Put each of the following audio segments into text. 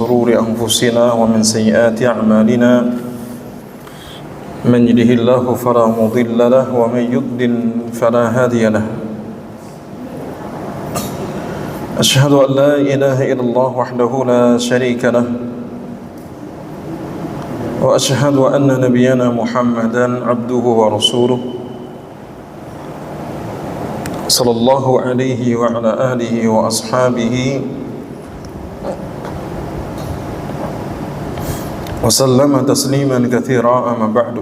شرور أنفسنا ومن سيئات أعمالنا من يهده الله فلا مضل له ومن يضلل فلا هادي له أشهد أن لا إله إلا الله وحده لا شريك له وأشهد أن نبينا محمدا عبده ورسوله صلى الله عليه وعلى آله وأصحابه وسلم تسليما كثيرا أما بعد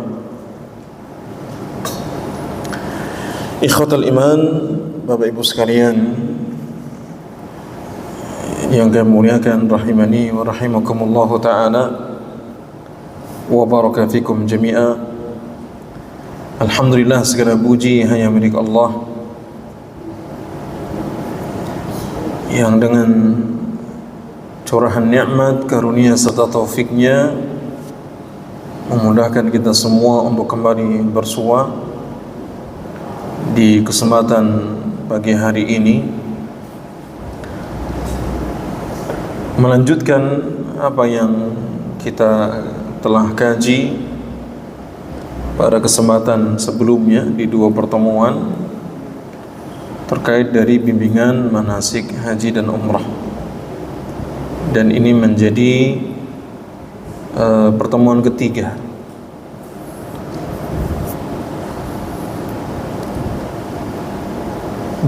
Ikhwatal iman, Bapak Ibu sekalian yang kami muliakan, rahimani wa rahimakumullahu ta'ala wa baraka fikum jami'a. Alhamdulillah, segala puji hanya milik Allah yang dengan curahan nikmat, karunia serta taufiknya memudahkan kita semua untuk kembali bersua di kesempatan pagi hari ini, melanjutkan apa yang kita telah kaji pada kesempatan sebelumnya di dua pertemuan terkait dari bimbingan manasik haji dan umrah. Dan ini menjadi pertemuan ketiga.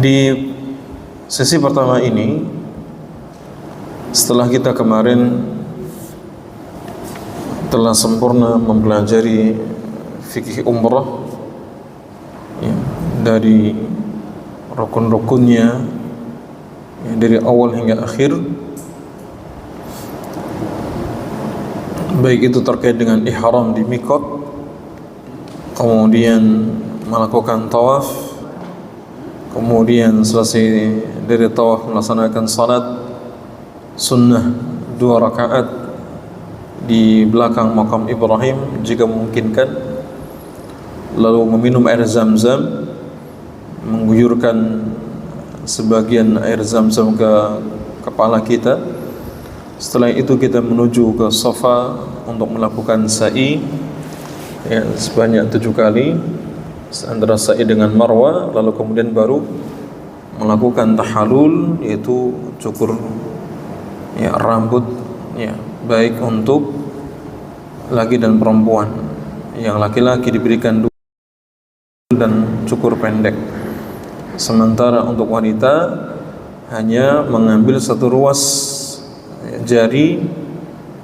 Di sesi pertama ini, setelah kita kemarin telah sempurna mempelajari fikih umrah ya, dari rukun-rukunnya ya, dari awal hingga akhir, baik itu terkait dengan ihram di miqat, kemudian melakukan tawaf, kemudian selesai dari tawaf melaksanakan salat sunnah 2 rakaat di belakang makam Ibrahim jika memungkinkan, lalu meminum air zam-zam, mengguyurkan sebagian air zam-zam ke kepala kita. Setelah itu kita menuju ke Safa untuk melakukan sa'i ya, sebanyak 7 kali antara sa'i dengan Marwah, lalu kemudian baru melakukan tahallul, yaitu cukur ya, rambut ya, baik untuk laki dan perempuan. Yang laki-laki diberikan dulu dan cukur pendek, sementara untuk wanita hanya mengambil satu ruas jari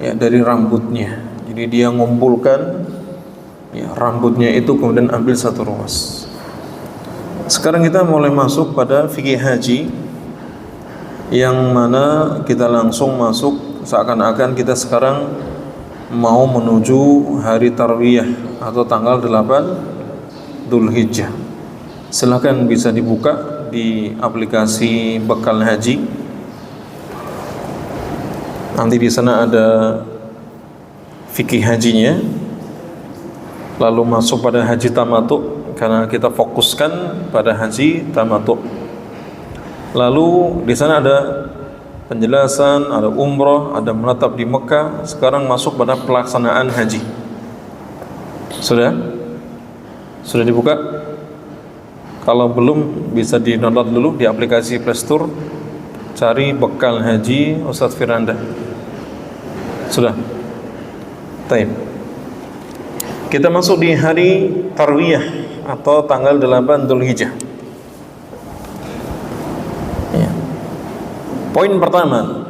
ya, dari rambutnya. Jadi dia ngumpulkan ya, rambutnya itu kemudian ambil satu ruas. Sekarang kita mulai masuk pada fikih haji, yang mana kita langsung masuk seakan-akan kita sekarang mau menuju hari tarwiyah atau tanggal 8 Dzulhijjah. Silakan bisa dibuka di aplikasi Bekal Haji. Nanti di sana ada fikih hajinya. Lalu masuk pada haji tamattu, karena kita fokuskan pada haji tamattu. Lalu di sana ada penjelasan, ada umrah, ada menetap di Mekah. Sekarang masuk pada pelaksanaan haji. Sudah dibuka? Kalau belum, bisa di-download dulu di aplikasi Play Store. Cari Bekal Haji Ustadz Firanda. Sudah? Baik. Kita masuk di hari tarwiyah atau tanggal 8 Dzulhijjah. Ya. Poin pertama,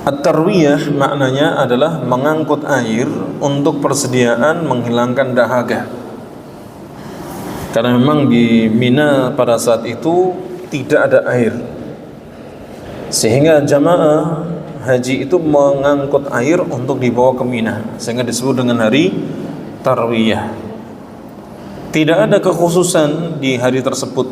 at-tarwiyah maknanya adalah mengangkut air untuk persediaan menghilangkan dahaga. Karena memang di Mina pada saat itu tidak ada air, sehingga jamaah haji itu mengangkut air untuk dibawa ke Mina, sehingga disebut dengan hari tarwiyah. Tidak ada kekhususan di hari tersebut,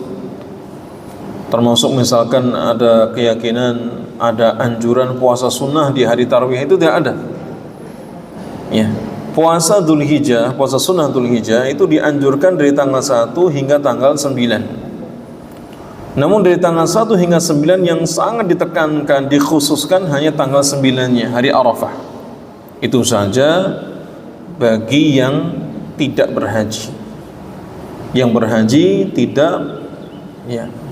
termasuk misalkan ada keyakinan, ada anjuran puasa sunnah di hari tarwiyah, itu tidak ada ya. Puasa Dzulhijjah, puasa sunnah Dzulhijjah itu dianjurkan dari tanggal 1 hingga tanggal 9. Namun dari tanggal 1 hingga 9 yang sangat ditekankan, dikhususkan hanya tanggal 9-nya, hari Arafah. Itu saja bagi yang tidak berhaji. Yang berhaji tidak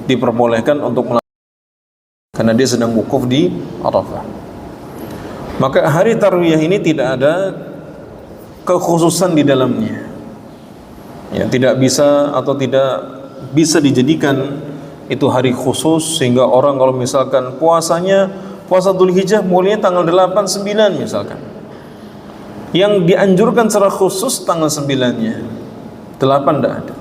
diperbolehkan untuk melakukan, karena dia sedang wukuf di Arafah. Maka hari tarwiyah ini tidak ada kekhususan di dalamnya. Tidak bisa atau tidak bisa dijadikan itu hari khusus sehingga orang kalau misalkan puasa Dzulhijjah mulainya tanggal 8, 9 misalkan. Yang dianjurkan secara khusus tanggal 9-nya. 8 tidak ada.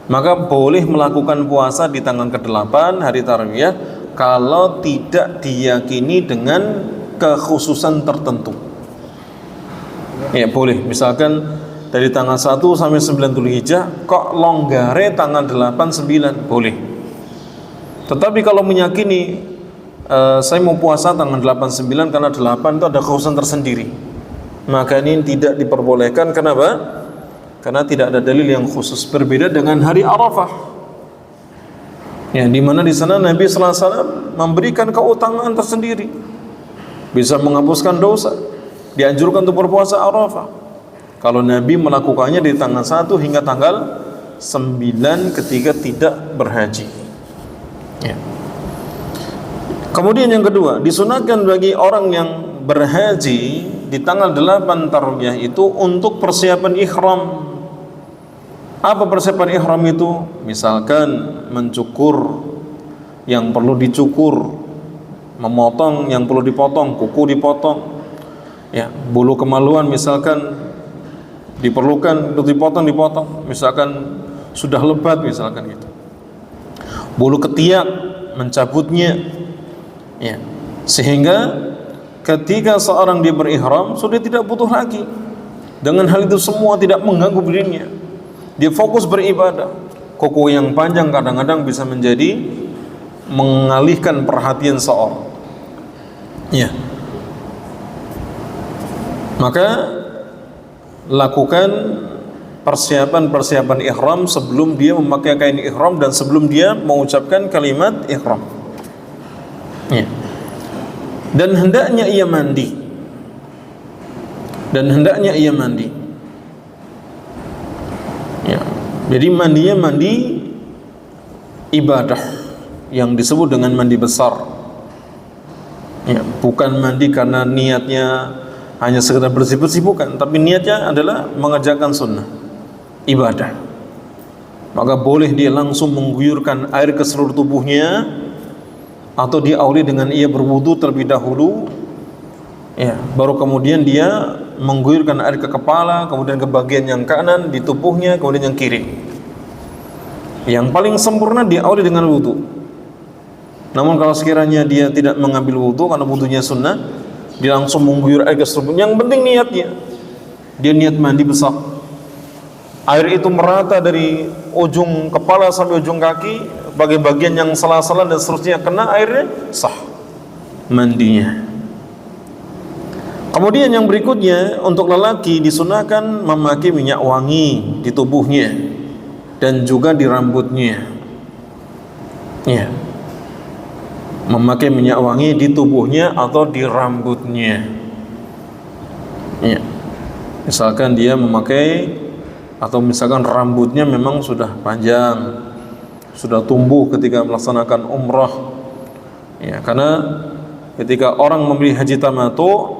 Maka boleh melakukan puasa di tanggal ke-8 hari tarwiyah kalau tidak diyakini dengan kekhususan tertentu. Boleh. Misalkan dari tanggal 1 sampai 9 Dzulhijjah kok longgare tanggal 8, 9, boleh. Tetapi kalau meyakini saya mau puasa tanggal 8, 9 karena 8 itu ada kekhususan tersendiri, maka ini tidak diperbolehkan. Kenapa? Karena tidak ada dalil yang khusus. Berbeda dengan hari Arafah, di mana di sana Nabi sallallahu alaihi wasallam memberikan keutamaan tersendiri, bisa menghapuskan dosa, dianjurkan untuk berpuasa Arafah. Kalau Nabi melakukannya dari tanggal 1 hingga tanggal 9 ketika tidak berhaji. Kemudian yang kedua, disunahkan bagi orang yang berhaji di tanggal 8 tarwiyah itu untuk persiapan ihram. Apa persiapan ihram itu? Misalkan mencukur yang perlu dicukur, memotong yang perlu dipotong, kuku dipotong, bulu kemaluan misalkan diperlukan untuk dipotong, misalkan sudah lebat misalkan gitu. Bulu ketiak mencabutnya, sehingga ketika seorang dia berihram sudah tidak butuh lagi. Dengan hal itu semua tidak mengganggu dirinya, dia fokus beribadah. Kuku yang panjang kadang-kadang bisa menjadi mengalihkan perhatian seorang. Maka lakukan persiapan ihram sebelum dia memakai kain ihram dan sebelum dia mengucapkan kalimat ihram. Dan hendaknya ia mandi. Jadi mandinya mandi ibadah yang disebut dengan mandi besar. Bukan mandi karena niatnya hanya sekedar bersih-bersih, bukan, tapi niatnya adalah mengerjakan sunnah ibadah. Maka boleh dia langsung mengguyurkan air ke seluruh tubuhnya, atau diawali dengan ia berwudu terlebih dahulu, baru kemudian dia mengguyurkan air ke kepala, kemudian ke bagian yang kanan di tubuhnya, kemudian yang kiri. Yang paling sempurna diawali dengan wudu. Namun kalau sekiranya dia tidak mengambil wudu karena wudunya sunnah, dia langsung mengguyur air ke seluruh. Yang penting niatnya, dia niat mandi besar. Air itu merata dari ujung kepala sampai ujung kaki, bagian-bagian yang salah-salah dan seterusnya kena airnya, sah mandinya. Kemudian yang berikutnya, untuk lelaki disunahkan memakai minyak wangi di tubuhnya dan juga di rambutnya. Memakai minyak wangi di tubuhnya atau di rambutnya. Misalkan dia memakai, atau misalkan rambutnya memang sudah panjang, sudah tumbuh ketika melaksanakan umrah. Karena ketika orang membeli haji tamattu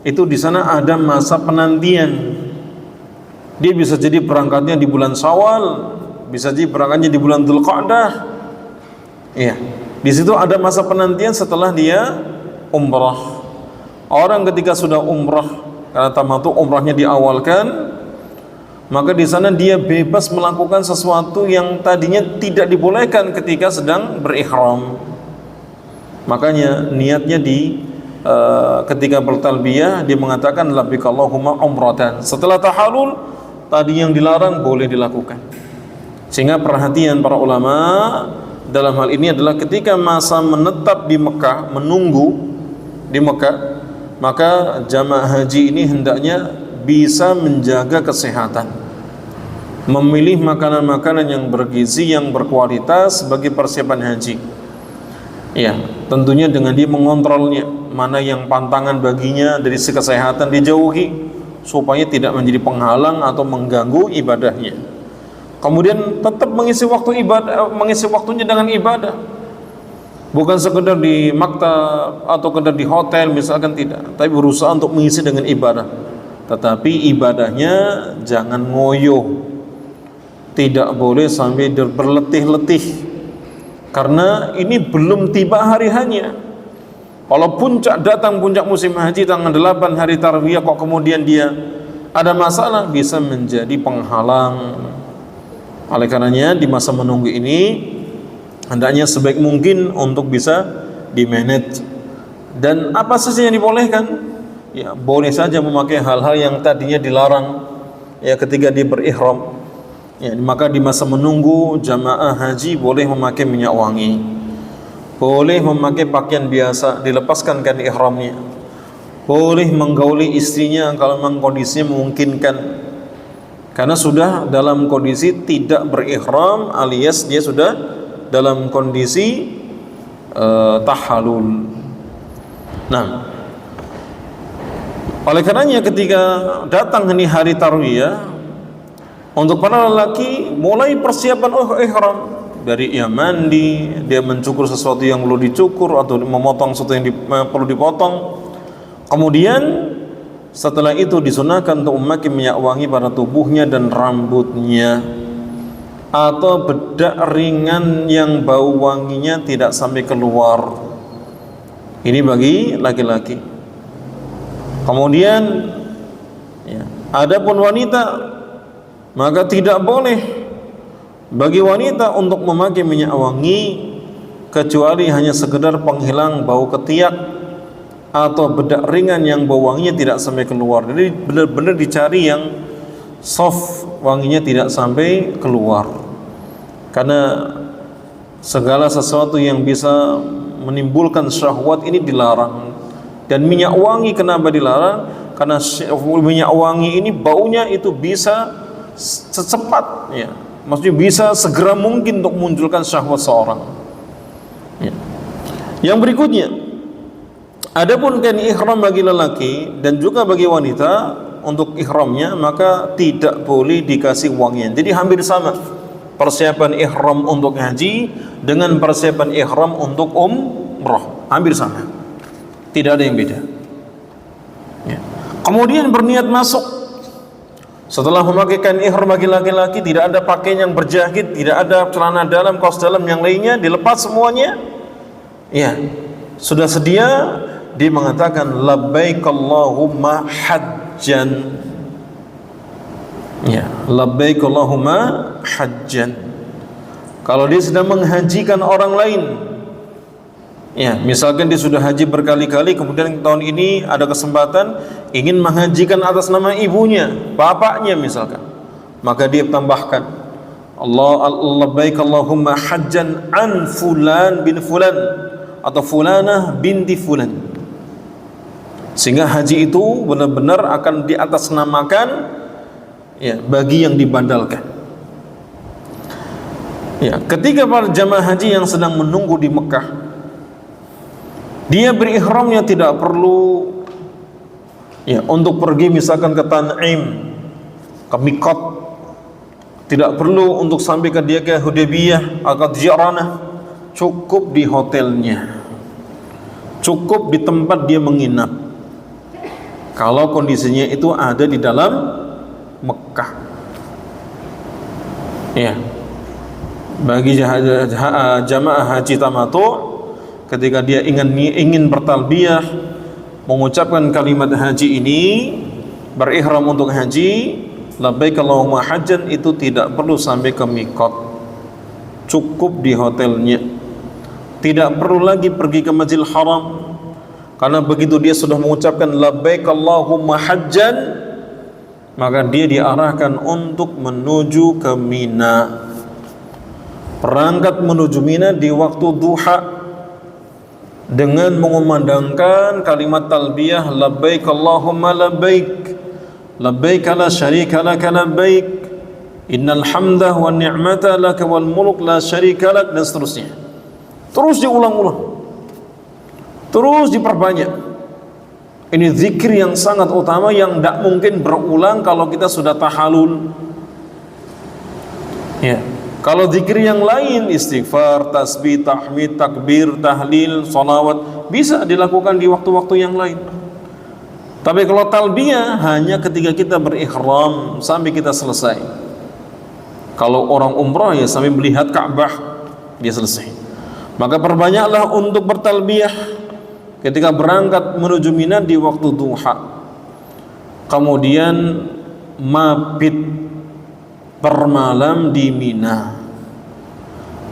itu di sana ada masa penantian. Dia bisa jadi berangkatnya di bulan Syawal, bisa jadi berangkatnya di bulan Dzulqa'dah. Di situ ada masa penantian setelah dia umrah. Orang ketika sudah umrah, karena tamattu umrahnya diawalkan, maka di sana dia bebas melakukan sesuatu yang tadinya tidak dibolehkan ketika sedang berihram. Makanya niatnya ketika bertalbiyah dia mengatakan labbaik Allahumma umratan. Setelah tahallul tadi yang dilarang boleh dilakukan. Sehingga perhatian para ulama dalam hal ini adalah ketika masa menetap di Mekah, menunggu di Mekah, maka jamaah haji ini hendaknya bisa menjaga kesehatan. memilih makanan-makanan yang bergizi, yang berkualitas bagi persiapan haji. Ya, tentunya dengan dia mengontrolnya, mana yang pantangan baginya dari segi kesehatan dijauhi supaya tidak menjadi penghalang atau mengganggu ibadahnya. Kemudian tetap mengisi waktu ibadah, mengisi waktunya dengan ibadah. Bukan sekedar di maktab atau sekedar di hotel misalkan, tidak, tapi berusaha untuk mengisi dengan ibadah. Tetapi ibadahnya jangan ngoyo, tidak boleh sampai berletih-letih, karena ini belum tiba hari hanya. Kalau puncak datang, puncak musim haji tanggal 8 hari tarwiyah, kok kemudian dia ada masalah, bisa menjadi penghalang. Oleh karenanya di masa menunggu ini hendaknya sebaik mungkin untuk bisa di-manage. Dan apa saja yang dibolehkan, ya boleh saja memakai hal-hal yang tadinya dilarang ya ketika dia berihram. Ya, maka di masa menunggu jamaah haji boleh memakai minyak wangi, boleh memakai pakaian biasa, dilepaskan kan ihramnya, boleh menggauli istrinya kalau memang kondisinya memungkinkan, karena sudah dalam kondisi tidak berihram alias dia sudah dalam kondisi tahallul. Nah, oleh karenanya ketika datang ini hari tarwiyah, untuk para lelaki mulai persiapan ihram, dari ia mandi, dia mencukur sesuatu yang perlu dicukur atau memotong sesuatu yang perlu dipotong. Kemudian setelah itu disunahkan untuk memakai minyak wangi pada tubuhnya dan rambutnya, atau bedak ringan yang bau wanginya tidak sampai keluar. Ini bagi laki-laki. Kemudian ya, adapun wanita, maka tidak boleh bagi wanita untuk memakai minyak wangi kecuali hanya sekedar penghilang bau ketiak atau bedak ringan yang bau wanginya tidak sampai keluar. Jadi benar-benar dicari yang soft, wanginya tidak sampai keluar, karena segala sesuatu yang bisa menimbulkan syahwat ini dilarang. Dan minyak wangi kenapa dilarang? Karena minyak wangi ini baunya itu bisa secepat, ya, maksudnya bisa segera mungkin untuk memunculkan syahwat seorang. Ya. Yang berikutnya, adapun kain ihram bagi lelaki dan juga bagi wanita, untuk ihramnya maka tidak boleh dikasih wangian. Jadi hampir sama persiapan ihram untuk haji dengan persiapan ihram untuk umrah, hampir sama, tidak ada yang beda. Ya. Kemudian berniat masuk. Setelah memakai kain ihram bagi laki-laki, tidak ada pakaian yang berjahit, tidak ada celana dalam, kaos dalam yang lainnya, dilepas semuanya. Ya, sudah sedia, dia mengatakan labbaik Allahumma hajjan. Ya, labbaik Allahumma hajjan. Kalau dia sedang menghajikan orang lain, ya, misalkan dia sudah haji berkali-kali, kemudian tahun ini ada kesempatan ingin menghajikan atas nama ibunya, bapaknya misalkan, maka dia tambahkan labbaik Allahumma hajjan an fulan bin fulan atau fulanah binti fulan, sehingga haji itu benar-benar akan diatasnamakan, ya, bagi yang dibandalkan. Ya, ketika para jamaah haji yang sedang menunggu di Mekah, dia berihramnya tidak perlu, ya, untuk pergi misalkan ke Tan'im, ke Miqat, tidak perlu untuk sampai ke dia ke Hudaybiyah atau Ji'ranah, cukup di hotelnya, cukup di tempat dia menginap kalau kondisinya itu ada di dalam Mekah. Ya, bagi jamaah haji tamattu, ketika dia ingin bertalbiyah, mengucapkan kalimat haji ini, berihram untuk haji, labbaik Allahumma hajjan, itu tidak perlu sampai ke miqat, cukup di hotelnya, tidak perlu lagi pergi ke Masjidil Haram, karena begitu dia sudah mengucapkan labbaik Allahumma hajjan, maka dia diarahkan untuk menuju ke Mina. Berangkat menuju Mina di waktu duha dengan mengumandangkan kalimat talbiyah labbaik Allahumma labbaik, labbaik la syarika laka labbaik, Innal hamda wa ni'mata laka wal mulk la syarika lak, dan seterusnya. Terus diulang-ulang, terus diperbanyak. Ini zikir yang sangat utama yang tidak mungkin berulang kalau kita sudah tahalul. Ya, kalau zikir yang lain, istighfar, tasbih, tahmid, takbir, tahlil, sholawat, bisa dilakukan di waktu-waktu yang lain. Tapi kalau talbiyah hanya ketika kita berihram sampai kita selesai. Kalau orang umrah ya sampai melihat Ka'bah dia selesai. Maka perbanyaklah untuk bertalbiyah ketika berangkat menuju Mina di waktu duha. Kemudian mabit, bermalam di Mina.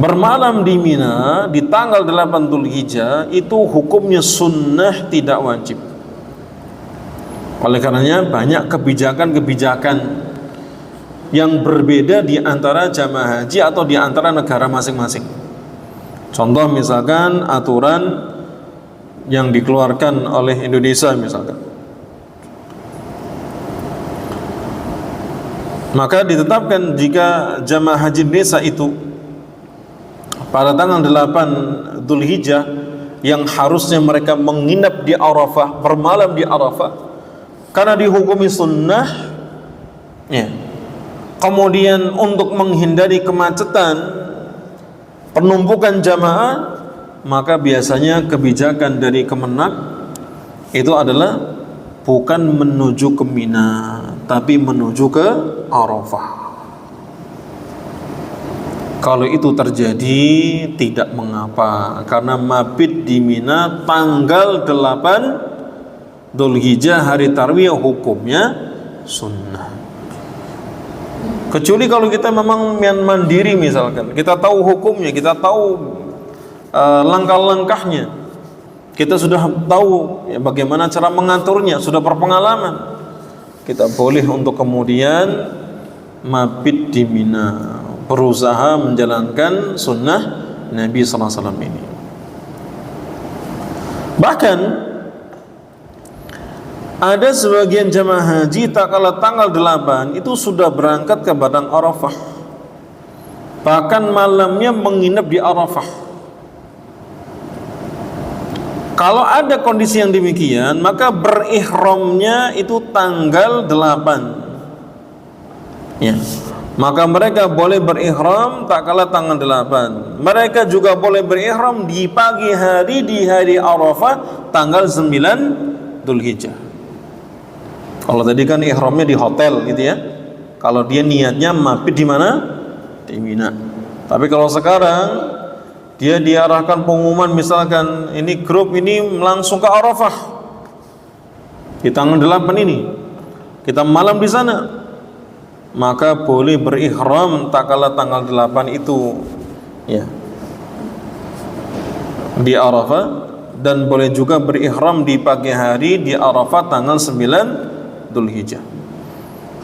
Bermalam di Mina di tanggal 8 Dzulhijjah itu hukumnya sunnah, tidak wajib. Oleh karenanya banyak kebijakan-kebijakan yang berbeda di antara jamaah haji atau di antara negara masing-masing. Contoh misalkan aturan yang dikeluarkan oleh Indonesia misalkan. Maka ditetapkan jika jamaah haji Indonesia itu pada tanggal 8 Dzulhijjah yang harusnya mereka menginap di Arafah, bermalam di Arafah, karena dihukumi sunnah, ya. Kemudian untuk menghindari kemacetan, penumpukan jamaah, maka biasanya kebijakan dari Kemenak itu adalah bukan menuju ke Mina, tapi menuju ke Arafah. Kalau itu terjadi tidak mengapa, karena mabit di Mina tanggal 8 Dzulhijjah hari tarwiyah hukumnya sunnah. Kecuali kalau kita memang mandiri misalkan, kita tahu hukumnya, kita tahu langkah-langkahnya, kita sudah tahu ya, bagaimana cara mengaturnya, sudah berpengalaman, kita boleh untuk kemudian mabit di Mina, berusaha menjalankan sunnah Nabi SAW ini. Bahkan ada sebagian jamaah haji tak kala tanggal 8 itu sudah berangkat ke Padang Arafah, bahkan malamnya menginap di Arafah. Kalau ada kondisi yang demikian, maka berihramnya itu tanggal 8 ya. Maka mereka boleh berihram tak kala tanggal 8. Mereka juga boleh berihram di pagi hari, di hari Arafah tanggal 9 Dzulhijjah. Kalau tadi kan ihramnya di hotel gitu ya. Kalau dia niatnya mabit di mana? Di Mina. Tapi kalau sekarang dia diarahkan pengumuman misalkan ini grup ini langsung ke Arafah di tanggal 8 ini, kita malam di sana, maka boleh berihram tak kala tanggal 8 itu ya di Arafah, dan boleh juga berihram di pagi hari di Arafah tanggal 9 Dzulhijjah.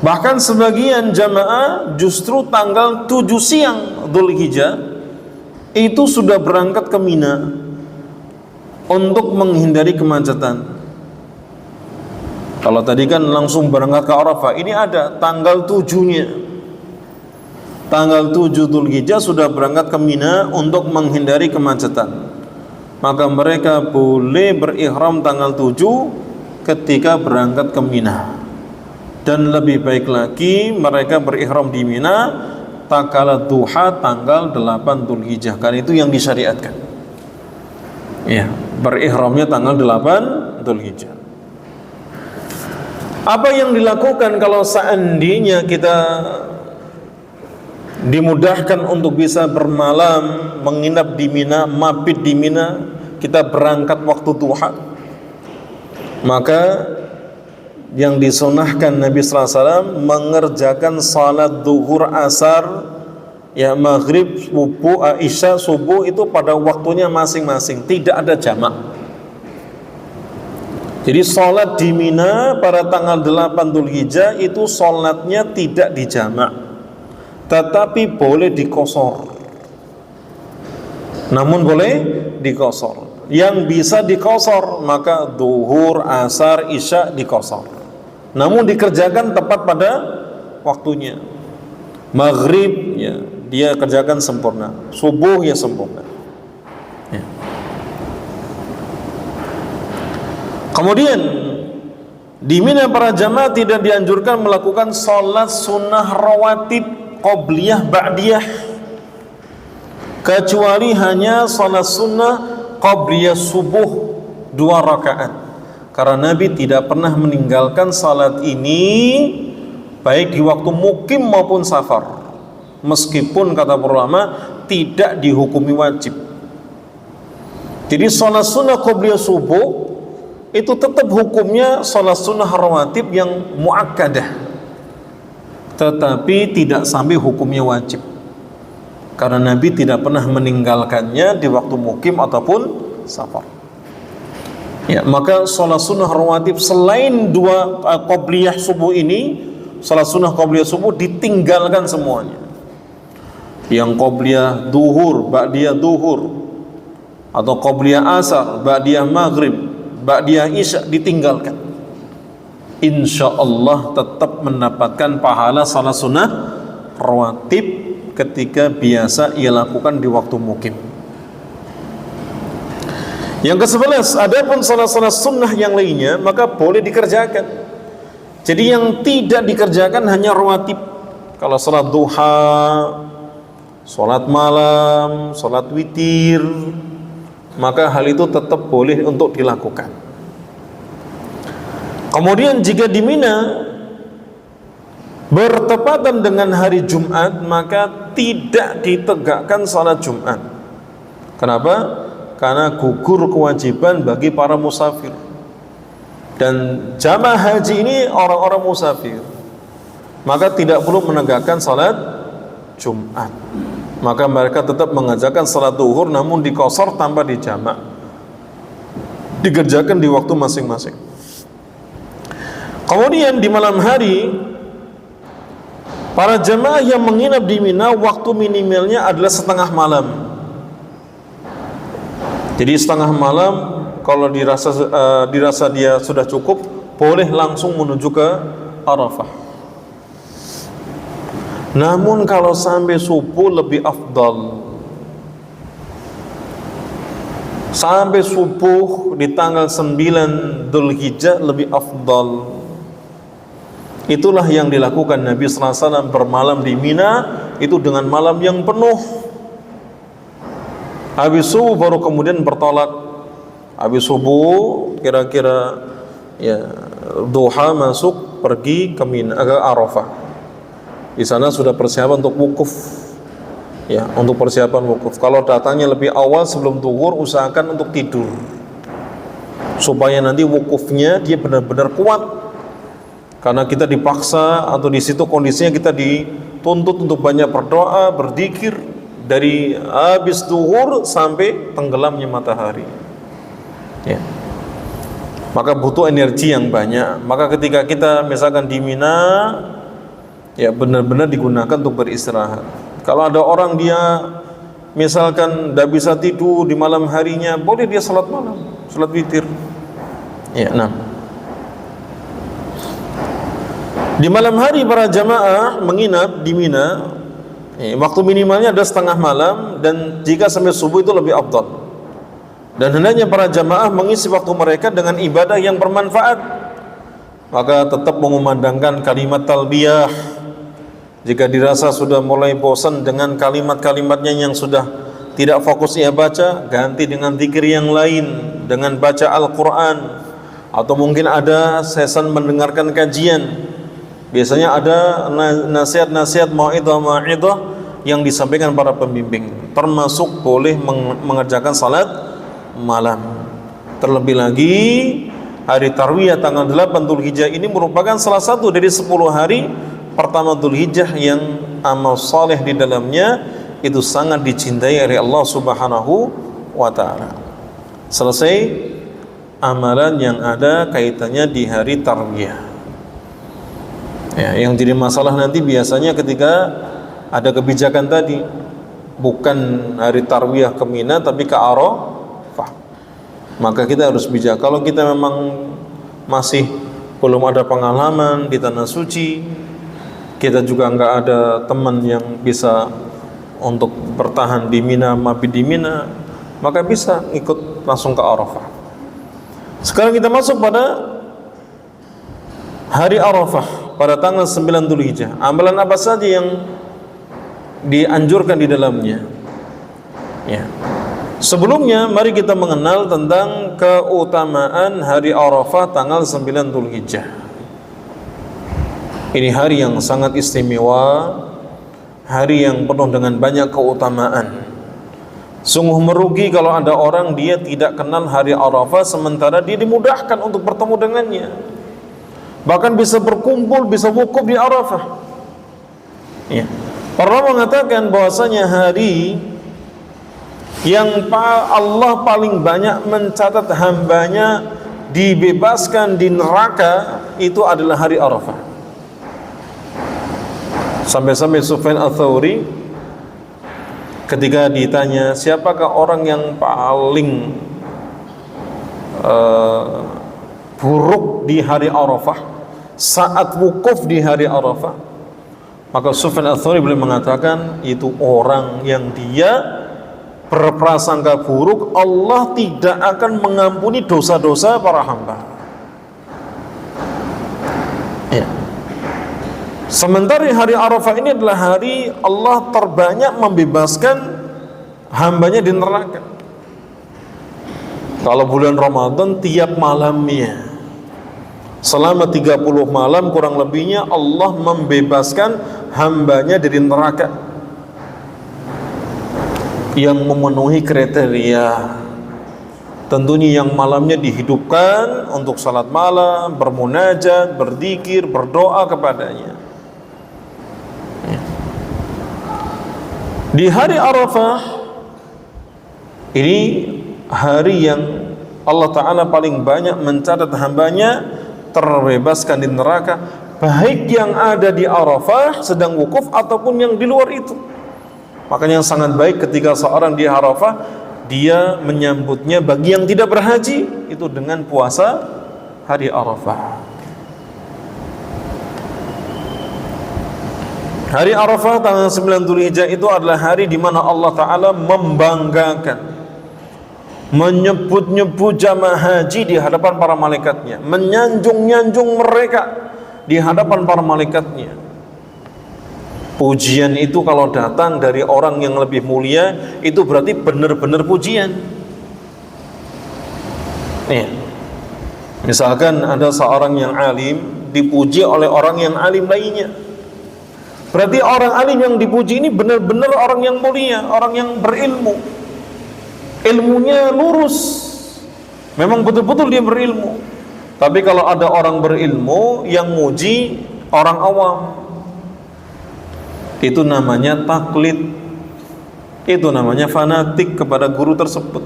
Bahkan sebagian jamaah justru tanggal 7 siang Dzulhijjah itu sudah berangkat ke Mina untuk menghindari kemacetan. Kalau tadi kan langsung berangkat ke Arafah, ini ada tanggal 7-nya. Tanggal 7 Dzulhijjah sudah berangkat ke Mina untuk menghindari kemacetan. Maka mereka boleh berihram tanggal 7 ketika berangkat ke Mina. Dan lebih baik lagi mereka berihram di Mina tatkala duha tanggal 8 Dzulhijjah, karena itu yang disyariatkan. Ya, berihramnya tanggal 8 Dzulhijjah. Apa yang dilakukan kalau seandainya kita dimudahkan untuk bisa bermalam, menginap di Mina, mabit di Mina, kita berangkat waktu duha? Maka yang disunahkan Nabi SAW mengerjakan salat zuhur, asar, ya maghrib, subuh, isya, subuh itu pada waktunya masing-masing, tidak ada jamak. Jadi salat di Mina pada tanggal 8 Dzulhijjah itu salatnya tidak dijamak, tetapi boleh dikosor. Namun boleh dikosor. Yang bisa dikosor maka zuhur, asar, isya dikosor. Namun dikerjakan tepat pada waktunya. maghrib ya dia kerjakan sempurna, subuh ya sempurna. Ya. Kemudian di Mina para jamaah tidak dianjurkan melakukan sholat sunnah rawatib qobliyah ba'diyah, kecuali hanya sholat sunnah qobliyah subuh 2 rakaat. Karena Nabi tidak pernah meninggalkan salat ini baik di waktu mukim maupun safar. Meskipun kata para ulama tidak dihukumi wajib. Jadi sholat sunnah qobliyah subuh itu tetap hukumnya sholat sunnah rawatib yang muakkadah, tetapi tidak sampai hukumnya wajib. Karena Nabi tidak pernah meninggalkannya di waktu mukim ataupun safar. Ya, maka sholat sunnah rawatib selain 2 qobliyah subuh ini, sholat sunnah qobliyah subuh ditinggalkan semuanya. Yang qobliyah duhur, ba'diyah duhur, atau qobliyah asar, ba'diyah maghrib, ba'diyah isya ditinggalkan. Insya Allah tetap mendapatkan pahala sholat sunnah rawatib ketika biasa ia lakukan di waktu mukim. Yang ke-11, adapun salat-salat sunnah yang lainnya maka boleh dikerjakan. Jadi yang tidak dikerjakan hanya rawatib. Kalau salat duha, salat malam, salat witir, maka hal itu tetap boleh untuk dilakukan. Kemudian jika di Mina bertepatan dengan hari Jumat, maka tidak ditegakkan salat Jumat. Kenapa? Karena gugur kewajiban bagi para musafir. Dan jamaah haji ini orang-orang musafir, maka tidak perlu menegakkan salat Jumat. Maka mereka tetap mengerjakan salat zuhur namun diqashar tanpa dijamak, dikerjakan di waktu masing-masing. Kemudian di malam hari para jamaah yang menginap di Mina waktu minimalnya adalah setengah malam. Jadi setengah malam kalau dirasa dia sudah cukup, boleh langsung menuju ke Arafah. Namun kalau sampai subuh lebih afdal. Sampai subuh di tanggal 9 Dzulhijjah lebih afdal. Itulah yang dilakukan Nabi sallallahu alaihi wasallam bermalam di Mina itu dengan malam yang penuh. Habis subuh baru kemudian bertolak. Habis subuh kira-kira ya duha masuk pergi ke Mina, ke Arafah. Di sana sudah persiapan untuk wukuf. Ya, untuk persiapan wukuf. Kalau datangnya lebih awal sebelum zuhur, usahakan untuk tidur. Supaya nanti wukufnya dia benar-benar kuat. Karena kita dipaksa atau di situ kondisinya kita dituntut untuk banyak berdoa, berzikir dari habis zuhur sampai tenggelamnya matahari. Ya. Maka butuh energi yang banyak. Maka ketika kita misalkan di Mina, ya benar-benar digunakan untuk beristirahat. Kalau ada orang dia misalkan tidak bisa tidur di malam harinya, boleh dia salat malam, salat witir. Ya, nah. Di malam hari para jamaah menginap di Mina, waktu minimalnya ada setengah malam, dan jika sampai subuh itu lebih afdal. Dan hendaknya para jamaah mengisi waktu mereka dengan ibadah yang bermanfaat. Maka tetap mengumandangkan kalimat talbiyah. Jika dirasa sudah mulai bosan dengan kalimat-kalimatnya yang sudah tidak fokus ia baca, ganti dengan zikir yang lain, dengan baca Al-Quran, atau mungkin ada sesan mendengarkan kajian. Biasanya ada nasihat-nasihat mau'idhah yang disampaikan para pembimbing, termasuk boleh mengerjakan salat malam. Terlebih lagi hari Tarwiyah tanggal 8 Dzulhijjah ini merupakan salah satu dari 10 hari pertama Dzulhijjah yang amal saleh di dalamnya itu sangat dicintai oleh Allah Subhanahu wa taala. Selesai amalan yang ada kaitannya di hari Tarwiyah. Ya, yang jadi masalah nanti biasanya ketika ada kebijakan tadi, bukan hari Tarwiyah ke Mina tapi ke Arafah. Maka kita harus bijak. Kalau kita memang masih belum ada pengalaman di tanah suci, kita juga nggak ada teman yang bisa untuk bertahan di Mina, mabit di Mina, maka bisa ikut langsung ke Arafah. Sekarang kita masuk pada hari Arafah pada tanggal 9 Dzulhijjah. Amalan apa saja yang dianjurkan di dalamnya? Ya. Sebelumnya mari kita mengenal tentang keutamaan hari Arafah tanggal 9 Dzulhijjah. Ini hari yang sangat istimewa, hari yang penuh dengan banyak keutamaan. Sungguh merugi kalau ada orang dia tidak kenal hari Arafah sementara dia dimudahkan untuk bertemu dengannya. Bahkan bisa berkumpul, bisa wukuf di Arafah. Ya. Para mengatakan bahwasanya hari yang Allah paling banyak mencatat hambanya dibebaskan di neraka itu adalah hari Arafah. Sampai-sampai Sufyan Ats-Tsauri ketika ditanya siapakah orang yang paling buruk di hari Arafah, saat wukuf di hari Arafah, maka Sufyan Ats-Tsauri beliau mengatakan itu orang yang dia berprasangka buruk Allah tidak akan mengampuni dosa-dosa para hamba. Ya. Sementara hari Arafah ini adalah hari Allah terbanyak membebaskan hambanya di neraka. Kalau bulan Ramadan tiap malamnya selama 30 malam kurang lebihnya Allah membebaskan hambanya dari neraka yang memenuhi kriteria. Tentunya yang malamnya dihidupkan untuk salat malam, bermunajat, berzikir, berdoa kepadanya. Di hari Arafah ini hari yang Allah Ta'ala paling banyak mencatat hambanya terbebaskan di neraka, baik yang ada di Arafah sedang wukuf ataupun yang di luar itu. Makanya sangat baik ketika seorang di Arafah dia menyambutnya bagi yang tidak berhaji itu dengan puasa hari Arafah. Hari Arafah tanggal 9 Dzulhijjah itu adalah hari di mana Allah Ta'ala membanggakan, menyebut-nyebut jamaah haji di hadapan para malaikatnya, menyanjung-nyanjung mereka di hadapan para malaikatnya. Pujian itu kalau datang dari orang yang lebih mulia itu berarti benar-benar pujian. Nih, misalkan ada seorang yang alim dipuji oleh orang yang alim lainnya, berarti orang alim yang dipuji ini benar-benar orang yang mulia, orang yang berilmu, ilmunya lurus, memang betul-betul dia berilmu. Tapi kalau ada orang berilmu yang muji orang awam, itu namanya taklid, itu namanya fanatik kepada guru tersebut,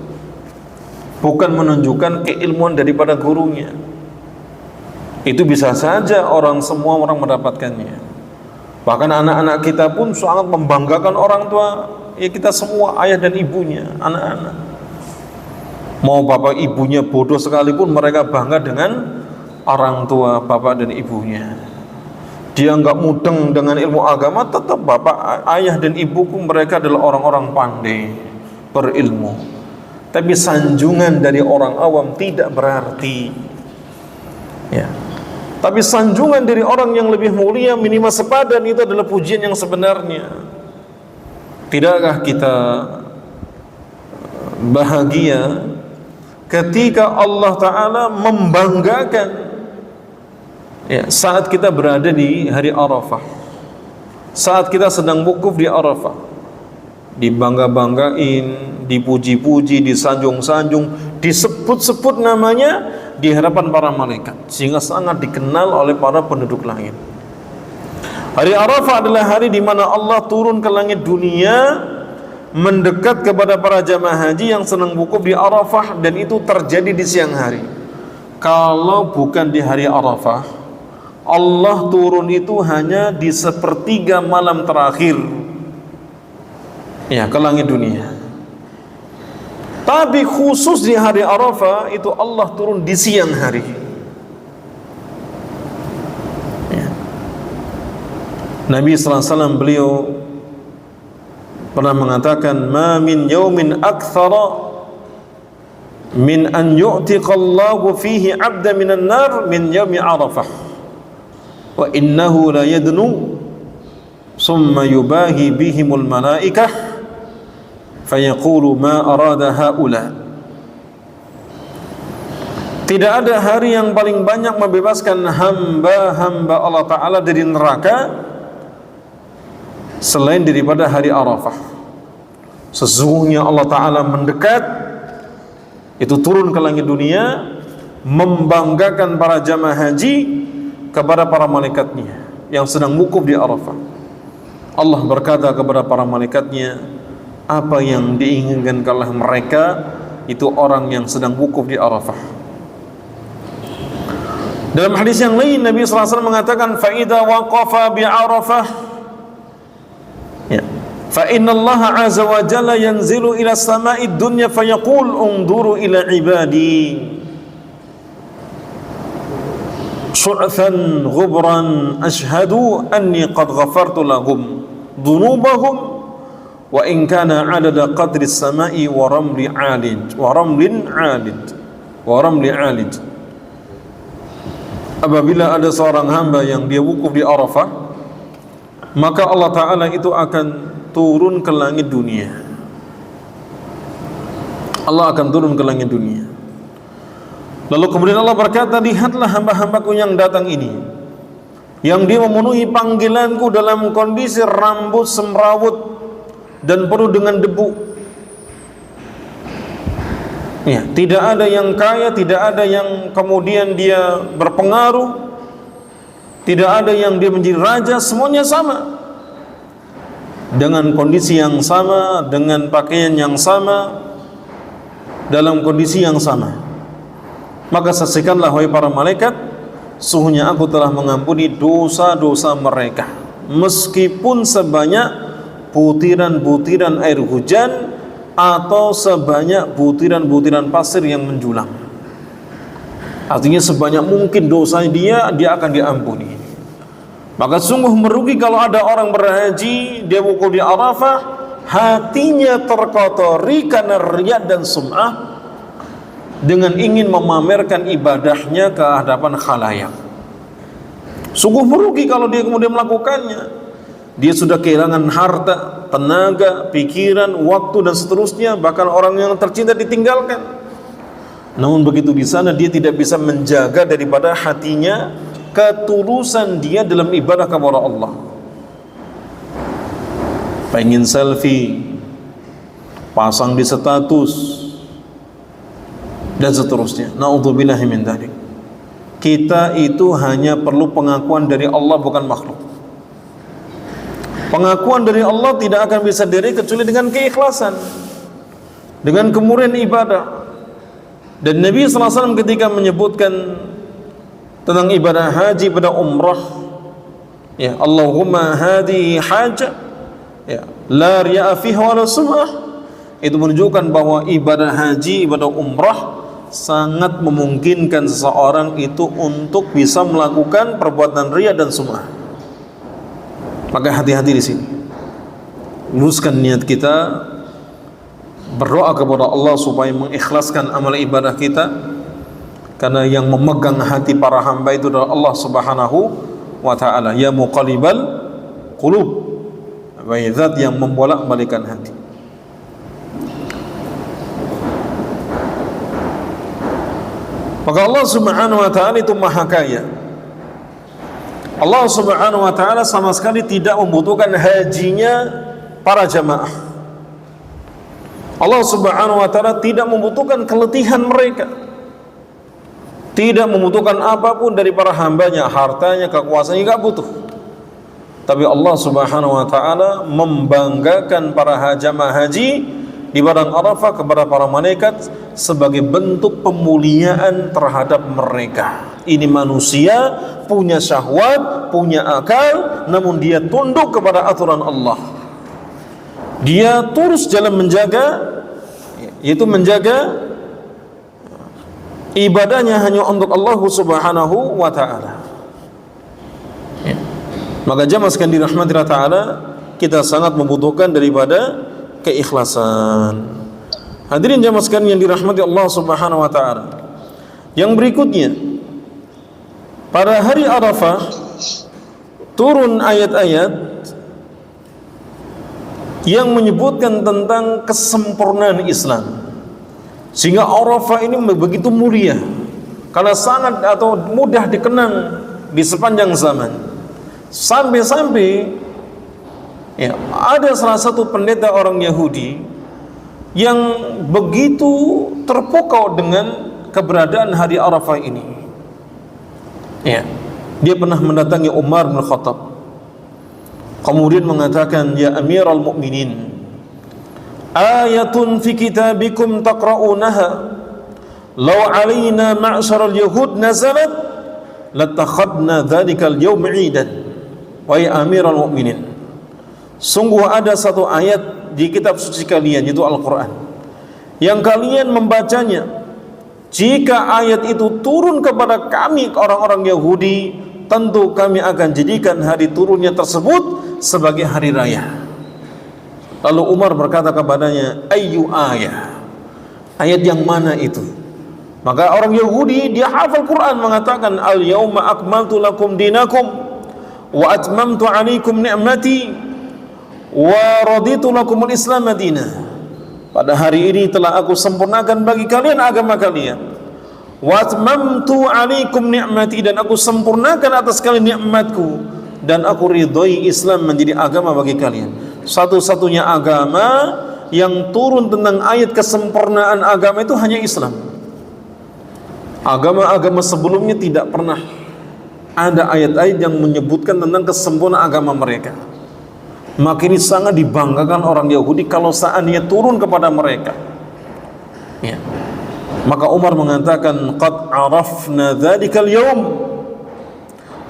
bukan menunjukkan keilmuan daripada gurunya. Itu bisa saja semua orang mendapatkannya. Bahkan anak-anak kita pun sangat membanggakan orang tua, ya kita semua ayah dan ibunya, anak-anak. Mau bapak ibunya bodoh sekalipun mereka bangga dengan orang tua bapak dan ibunya. Dia nggak mudeng dengan ilmu agama, tetap bapak, ayah dan ibuku mereka adalah orang-orang pandai, berilmu. Tapi sanjungan dari orang awam tidak berarti. Ya. Tapi sanjungan dari orang yang lebih mulia minimal sepadan itu adalah pujian yang sebenarnya. Tidakkah kita bahagia ketika Allah Ta'ala membanggakan, ya, saat kita berada di hari Arafah, saat kita sedang wukuf di Arafah, dibangga-banggain, dipuji-puji, disanjung-sanjung, disebut-sebut namanya di hadapan para malaikat, sehingga sangat dikenal oleh para penduduk langit. Hari Arafah adalah hari di mana Allah turun ke langit dunia, mendekat kepada para jamaah haji yang sedang wukuf di Arafah, dan itu terjadi di siang hari. Kalau bukan di hari Arafah, Allah turun itu hanya di sepertiga malam terakhir, ya, ke langit dunia. Tapi khusus di hari Arafah itu Allah turun di siang hari, ya. Nabi sallallahu alaihi wasallam beliau pernah mengatakan, "Ma min yaumin aktsara min an yu'tiqallahu fihi 'abdan minan nar min yaumi Arafah wa innahu la yadnu summa yubahi bihimul malaikah fayaqulu ma arada haula." Tidak ada hari yang paling banyak membebaskan hamba-hamba Allah Ta'ala dari neraka selain daripada hari Arafah. Sesungguhnya Allah Ta'ala mendekat, itu turun ke langit dunia, membanggakan para jamaah haji kepada para malaikatnya yang sedang wukuf di Arafah. Allah berkata kepada para malaikatnya, apa yang diinginkan oleh mereka itu orang yang sedang wukuf di Arafah. Dalam hadis yang lain Nabi SAW mengatakan, fa idza waqafa bi Arafah, ya, fa inna Allah azza wa jalla yanzilu ila samai dunya fayaqul unduru ila ibadi syu'than ghubran ashhadu anni qad ghafartu lahum dhunubahum wa in kana 'adada qadri as-samai wa ramli 'alid wa ramlin 'alid wa ramli 'alid. Apabila ada seorang hamba yang dia wukuf di Arafah, maka Allah Ta'ala itu akan turun ke langit dunia. Allah akan turun ke langit dunia. Lalu kemudian Allah berkata, lihatlah hamba-hambaku yang datang ini, yang dia memenuhi panggilanku dalam kondisi rambut semrawut dan penuh dengan debu. Ya, tidak ada yang kaya, tidak ada yang kemudian dia berpengaruh, tidak ada yang dia menjadi raja, semuanya sama, dengan kondisi yang sama, dengan pakaian yang sama, dalam kondisi yang sama. Maka saksikanlah wahai para malaikat, sesungguhnya aku telah mengampuni dosa-dosa mereka, meskipun sebanyak butiran-butiran air hujan atau sebanyak butiran-butiran pasir yang menjulang. Artinya sebanyak mungkin dosa dia akan diampuni. Maka sungguh merugi kalau ada orang berhaji, dia wukuf di Arafah, hatinya terkotori karena riya dan sum'ah, dengan ingin memamerkan ibadahnya ke hadapan khalayak. Sungguh merugi kalau dia kemudian melakukannya. Dia sudah kehilangan harta, tenaga, pikiran, waktu dan seterusnya, bahkan orang yang tercinta ditinggalkan. Namun begitu di sana dia tidak bisa menjaga daripada hatinya ketulusan dia dalam ibadah kepada Allah. Pengen selfie, pasang di status dan seterusnya. Na'udzubillahi min dzalik. Kita itu hanya perlu pengakuan dari Allah, bukan makhluk. Pengakuan dari Allah tidak akan bisa diri kecuali dengan keikhlasan, dengan kemurnian ibadah. Dan Nabi SAW ketika menyebutkan tentang ibadah haji pada umrah, ya, Allahumma hadi haja, ya, la riya'a fiha wa la sum'ah, itu menunjukkan bahwa ibadah haji, ibadah umrah sangat memungkinkan seseorang itu untuk bisa melakukan perbuatan riya dan sum'ah. Maka hati-hati di sini. Luruskan niat kita, berdoa kepada Allah supaya mengikhlaskan amal ibadah kita, karena yang memegang hati para hamba itu adalah Allah Subhanahu wa Ta'ala. Ya muqallibal qulub, wahai zat yang membolak-balikan hati. Maka Allah Subhanahu wa Ta'ala itu maha kaya. Allah Subhanahu wa Ta'ala sama sekali tidak membutuhkan hajinya para jamaah. Allah Subhanahu wa Ta'ala tidak membutuhkan keletihan mereka, tidak membutuhkan apapun dari para hambanya, hartanya, kekuasaannya, tidak butuh. Tapi Allah Subhanahu wa Ta'ala membanggakan para jamaah haji di padang Arafah kepada para malaikat sebagai bentuk pemuliaan terhadap mereka. Ini manusia punya syahwat, punya akal, namun dia tunduk kepada aturan Allah. Dia terus dalam menjaga, yaitu menjaga ibadahnya hanya untuk Allah Subhanahu wa Ta'ala. Maka jamaah sekalian dirahmati Allah Ta'ala, kita sangat membutuhkan daripada keikhlasan. Hadirin jamaah sekalian yang dirahmati Allah Subhanahu wa Ta'ala, yang berikutnya, pada hari Arafah turun ayat-ayat yang menyebutkan tentang kesempurnaan Islam, sehingga Arafah ini begitu mulia karena sangat atau mudah dikenang di sepanjang zaman. Sampai-sampai ya, ada salah satu pendeta orang Yahudi yang begitu terpukau dengan keberadaan hari Arafah ini. Ya, dia pernah mendatangi Umar bin Khattab, kemudian mengatakan, ya Amirul Mukminin, ayatun fi kitabikum taqra'unaha law alaina ma'syaral yahud nazalat latakhadna dhalikal yawm 'idan. Wahai Amirul Mukminin, sungguh ada satu ayat di kitab suci kalian, yaitu Al-Quran, yang kalian membacanya. Jika ayat itu turun kepada kami, orang-orang Yahudi, tentu kami akan jadikan hari turunnya tersebut sebagai hari raya. Lalu Umar berkata kepadanya, ayyu ayat, ayat yang mana itu? Maka orang Yahudi, dia hafal Quran, mengatakan, al yauma akmaltu lakum dinakum wa atmamtu alaikum ni'mati wa raditu lakumul islam madinah. Pada hari ini telah aku sempurnakan bagi kalian agama kalian. Wa atmamtu alaikum ni'mati, dan aku sempurnakan atas kalian nikmatku, dan aku ridhoi Islam menjadi agama bagi kalian. Satu-satunya agama yang turun tentang ayat kesempurnaan agama itu hanya Islam. Agama-agama sebelumnya tidak pernah ada ayat-ayat yang menyebutkan tentang kesempurnaan agama mereka. Maka ini sangat dibanggakan orang Yahudi kalau seandainya turun kepada mereka. Ya. Maka Umar mengatakan, qad arafna dhalikal yawm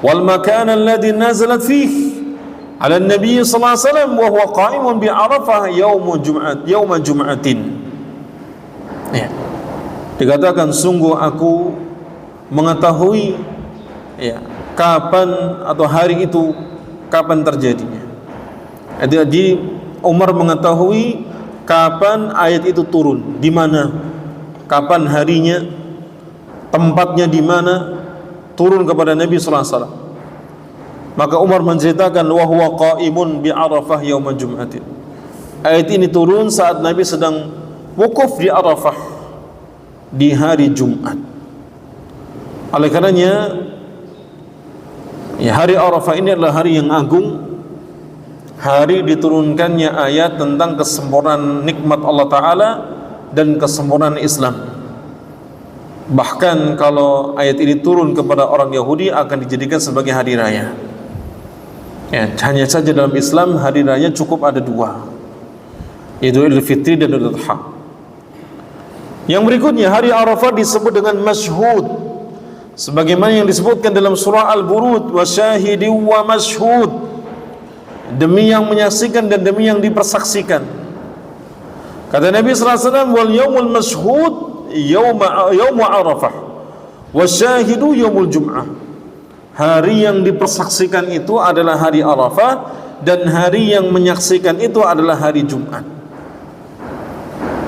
wal makan alladhi nazalat fihi ala nabi sallallahu alaihi wasallam wa huwa qa'imun bi Arafah yaum jum'atin. Ya. Dikatakan, sungguh aku mengetahui ya, kapan atau hari itu kapan terjadinya. Jadi Umar mengetahui kapan ayat itu turun, di mana, kapan harinya, tempatnya di mana turun kepada Nabi sallallahu alaihi wasallam. Maka Umar menceritakan, wa huwa qa'imun bi Arafah yaum jum'atin. Ayat ini turun saat Nabi sedang wukuf di Arafah di hari Jumat. Oleh karenanya, ya, hari Arafah ini adalah hari yang agung, hari diturunkannya ayat tentang kesempurnaan nikmat Allah Ta'ala dan kesempurnaan Islam. Bahkan kalau ayat ini turun kepada orang Yahudi, akan dijadikan sebagai hari raya. Ya, hanya saja dalam Islam hari raya cukup ada dua, yaitu Idul Fitri dan Idul Adha. Yang berikutnya, hari Arafah disebut dengan masyhud, sebagaimana yang disebutkan dalam surah Al-Burud, wa syahidi wa masyhud, demi yang menyaksikan dan demi yang dipersaksikan. Kata Nabi sallallahu alaihi wasallam, wal yaumul masyhud yaum Arafah wa syahidu yaumul jum'ah. Hari yang dipersaksikan itu adalah hari Arafah, dan hari yang menyaksikan itu adalah hari Jumat.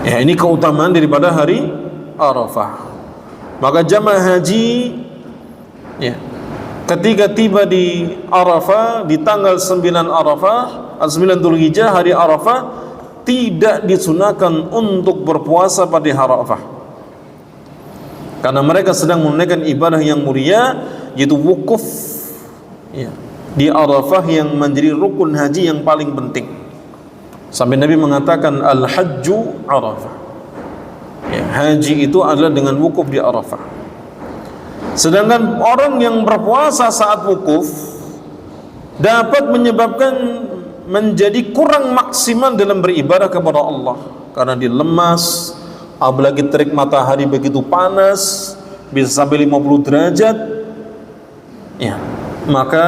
Ya, ini keutamaan daripada hari Arafah. Maka jamaah haji, ya, ketika tiba di Arafah di tanggal 9 Arafah, 9 Dzulhijjah, hari Arafah, tidak disunahkan untuk berpuasa pada hari Arafah, karena mereka sedang menunaikan ibadah yang mulia, yaitu wukuf, ya, di Arafah, yang menjadi rukun haji yang paling penting. Sampai Nabi mengatakan, al-hajju Arafah, ya, haji itu adalah dengan wukuf di Arafah. Sedangkan orang yang berpuasa saat wukuf dapat menyebabkan menjadi kurang maksimal dalam beribadah kepada Allah, karena dia lemas, apalagi terik matahari begitu panas, bisa sampai 50 derajat, ya, maka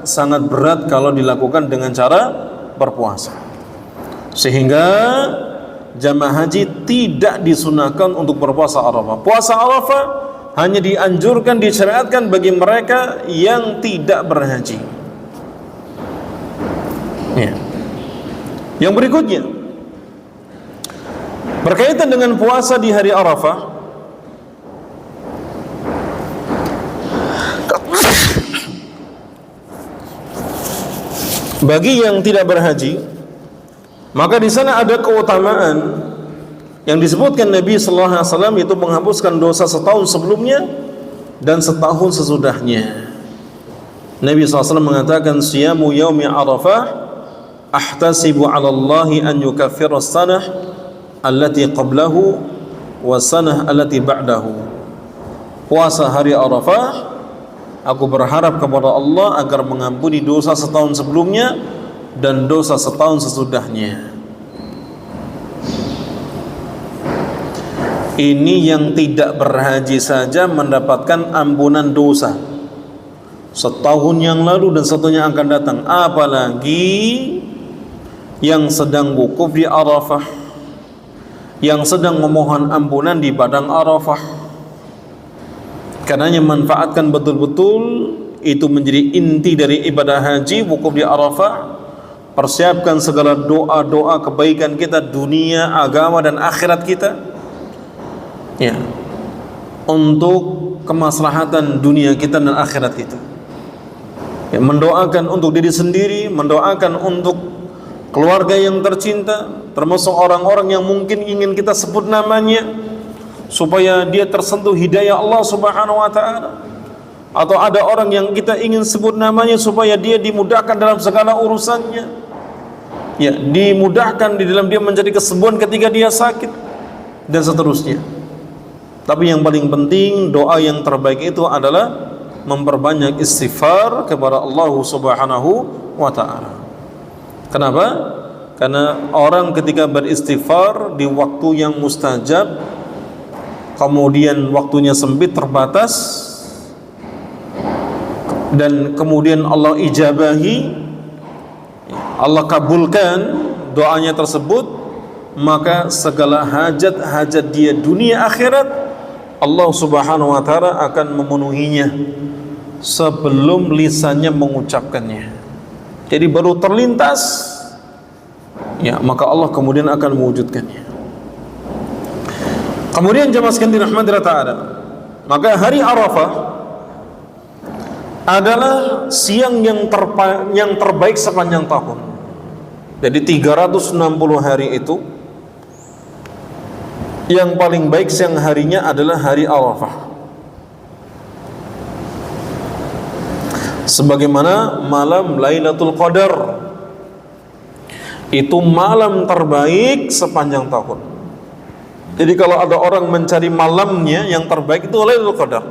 sangat berat kalau dilakukan dengan cara berpuasa. Sehingga jamaah haji tidak disunahkan untuk berpuasa Arafah. Puasa Arafah hanya dianjurkan, disyariatkan bagi mereka yang tidak berhaji. Ya. Yang berikutnya berkaitan dengan puasa di hari Arafah, bagi yang tidak berhaji, maka di sana ada keutamaan yang disebutkan Nabi sallallahu alaihi wasallam, yaitu menghapuskan dosa setahun sebelumnya dan setahun sesudahnya. Nabi SAW mengatakan, siyamu yaumi Arafah ahtasibu 'ala Allahi an yukaffira as-sanah allati qablahu wa sanah allati ba'dahu. Puasa hari Arafah, aku berharap kepada Allah agar mengampuni dosa setahun sebelumnya dan dosa setahun sesudahnya. Ini yang tidak berhaji saja mendapatkan ampunan dosa setahun yang lalu dan setahun yang akan datang, apalagi yang sedang wukuf di Arafah, yang sedang memohon ampunan di padang Arafah. Karenanya manfaatkan betul-betul, itu menjadi inti dari ibadah haji, wukuf di Arafah. Persiapkan segala doa-doa kebaikan kita, dunia, agama dan akhirat kita, ya, untuk kemaslahatan dunia kita dan akhirat kita. Ya, mendoakan untuk diri sendiri, mendoakan untuk keluarga yang tercinta, termasuk orang-orang yang mungkin ingin kita sebut namanya, supaya dia tersentuh hidayah Allah Subhanahu wa ta'ala. Atau ada orang yang kita ingin sebut namanya supaya dia dimudahkan dalam segala urusannya, ya, dimudahkan di dalam dia mencari kesembuhan ketika dia sakit, dan seterusnya. Tapi yang paling penting, doa yang terbaik itu adalah memperbanyak istighfar kepada Allah Subhanahu wa ta'ala. Kenapa? Karena orang ketika beristighfar di waktu yang mustajab, kemudian waktunya sempit, terbatas, dan kemudian Allah ijabahi, Allah kabulkan doanya tersebut, maka segala hajat-hajat dia dunia akhirat Allah Subhanahu wa ta'ala akan memenuhinya sebelum lisannya mengucapkannya. Jadi baru terlintas, ya, maka Allah kemudian akan mewujudkannya. Kemudian jemaah sekalian dirahmati Allah ta'ala, maka hari Arafah adalah siang yang terbaik sepanjang tahun. Jadi 360 hari itu, yang paling baik siang harinya adalah hari Arafah. Sebagaimana malam Lailatul Qadar itu malam terbaik sepanjang tahun. Jadi kalau ada orang mencari malamnya yang terbaik, itu Lailatul Qadar.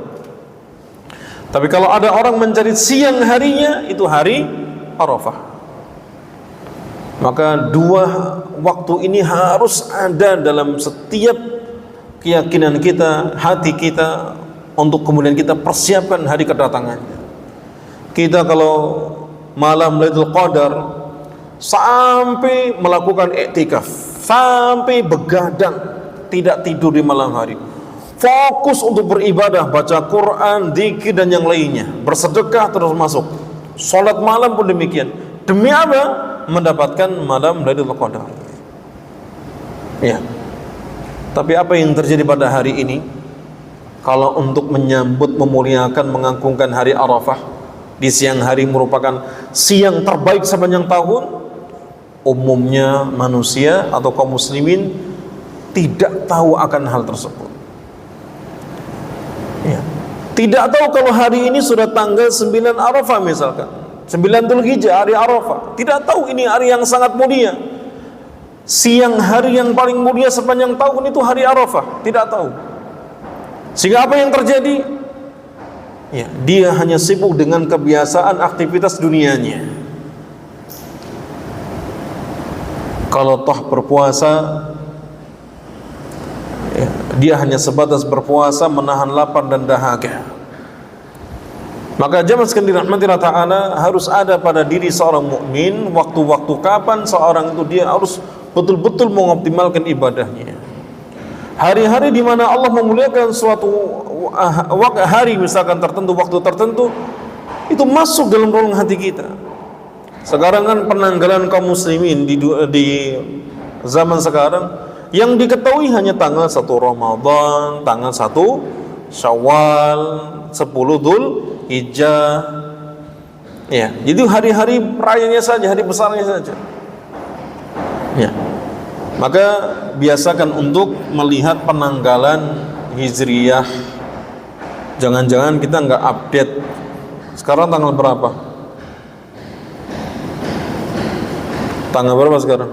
Tapi kalau ada orang mencari siang harinya, itu hari Arafah. Maka dua waktu ini harus ada dalam setiap keyakinan kita, hati kita, untuk kemudian kita persiapkan hari kedatangannya. Kita kalau malam Lailatul Qadar sampai melakukan iktikaf, sampai begadang, tidak tidur di malam hari, fokus untuk beribadah, baca Quran, zikir dan yang lainnya, bersedekah terus masuk, sholat malam pun demikian. Demi apa? Mendapatkan malam Lailatul Qadar. Ya. Tapi apa yang terjadi pada hari ini? Kalau untuk menyambut, memuliakan, mengagungkan hari Arafah di siang hari merupakan siang terbaik sepanjang tahun, umumnya manusia atau kaum muslimin tidak tahu akan hal tersebut. Ya. Tidak tahu kalau hari ini sudah tanggal 9 Arafah misalkan, 9 Dzulhijjah, hari Arafah. Tidak tahu ini hari yang sangat mulia. Siang hari yang paling mulia sepanjang tahun itu hari Arafah. Tidak tahu. Sehingga apa yang terjadi? Ya, dia hanya sibuk dengan kebiasaan aktivitas dunianya. Kalau toh berpuasa, ya, dia hanya sebatas berpuasa, menahan lapar dan dahaga. Maka jemaah sekalian dirahmati Allah ta'ala, harus ada pada diri seorang mukmin waktu-waktu kapan seorang itu dia harus betul-betul mengoptimalkan ibadahnya. Hari-hari di mana Allah memuliakan suatu hari misalkan tertentu, waktu tertentu, itu masuk dalam relung hati kita. Sekarang kan penanggalan kaum muslimin di zaman sekarang yang diketahui hanya tanggal 1 Ramadan, tanggal 1 Syawal, 10 Dzulhijjah. Ya, jadi hari-hari rayanya saja, hari besarnya saja. Ya. Maka biasakan untuk melihat penanggalan Hijriyah. Jangan-jangan kita nggak update. Sekarang tanggal berapa? Tanggal berapa sekarang?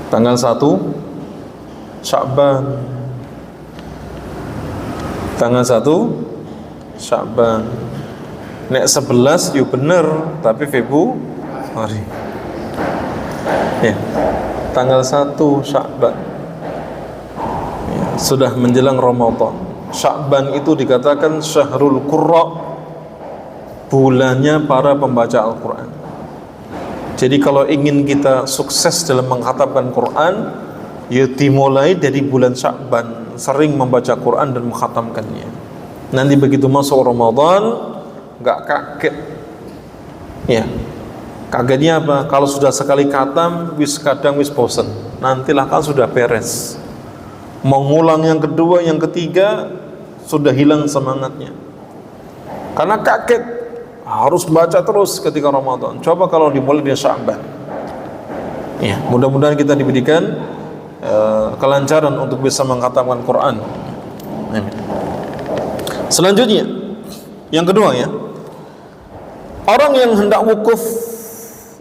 Tanggal 1 Sya'ban. Tanggal 1 Sya'ban. Nek 11 yuk bener, tapi Februari. Ya. Tanggal 1 Sya'ban. Ya, sudah menjelang Ramadan. Sya'ban itu dikatakan Syahrul Qurra, bulannya para pembaca Al-Quran. Jadi kalau ingin kita sukses dalam mengkhatamkan Quran, ya dimulai dari bulan Sya'ban, sering membaca Quran dan mengkhatamkannya. Nanti begitu masuk Ramadan, nggak kaget. Ya, kagetnya apa? Kalau sudah sekali khatam, kadang bosen. Nantilah kan sudah beres. Mau ngulang yang kedua, yang ketiga, sudah hilang semangatnya. Karena kaget. Harus baca terus ketika Ramadan. Coba kalau dimulai di Sya'ban. Ya, mudah-mudahan kita diberikan kelancaran untuk bisa mengkhatamkan Quran. Amin. Selanjutnya, yang kedua ya, orang yang hendak wukuf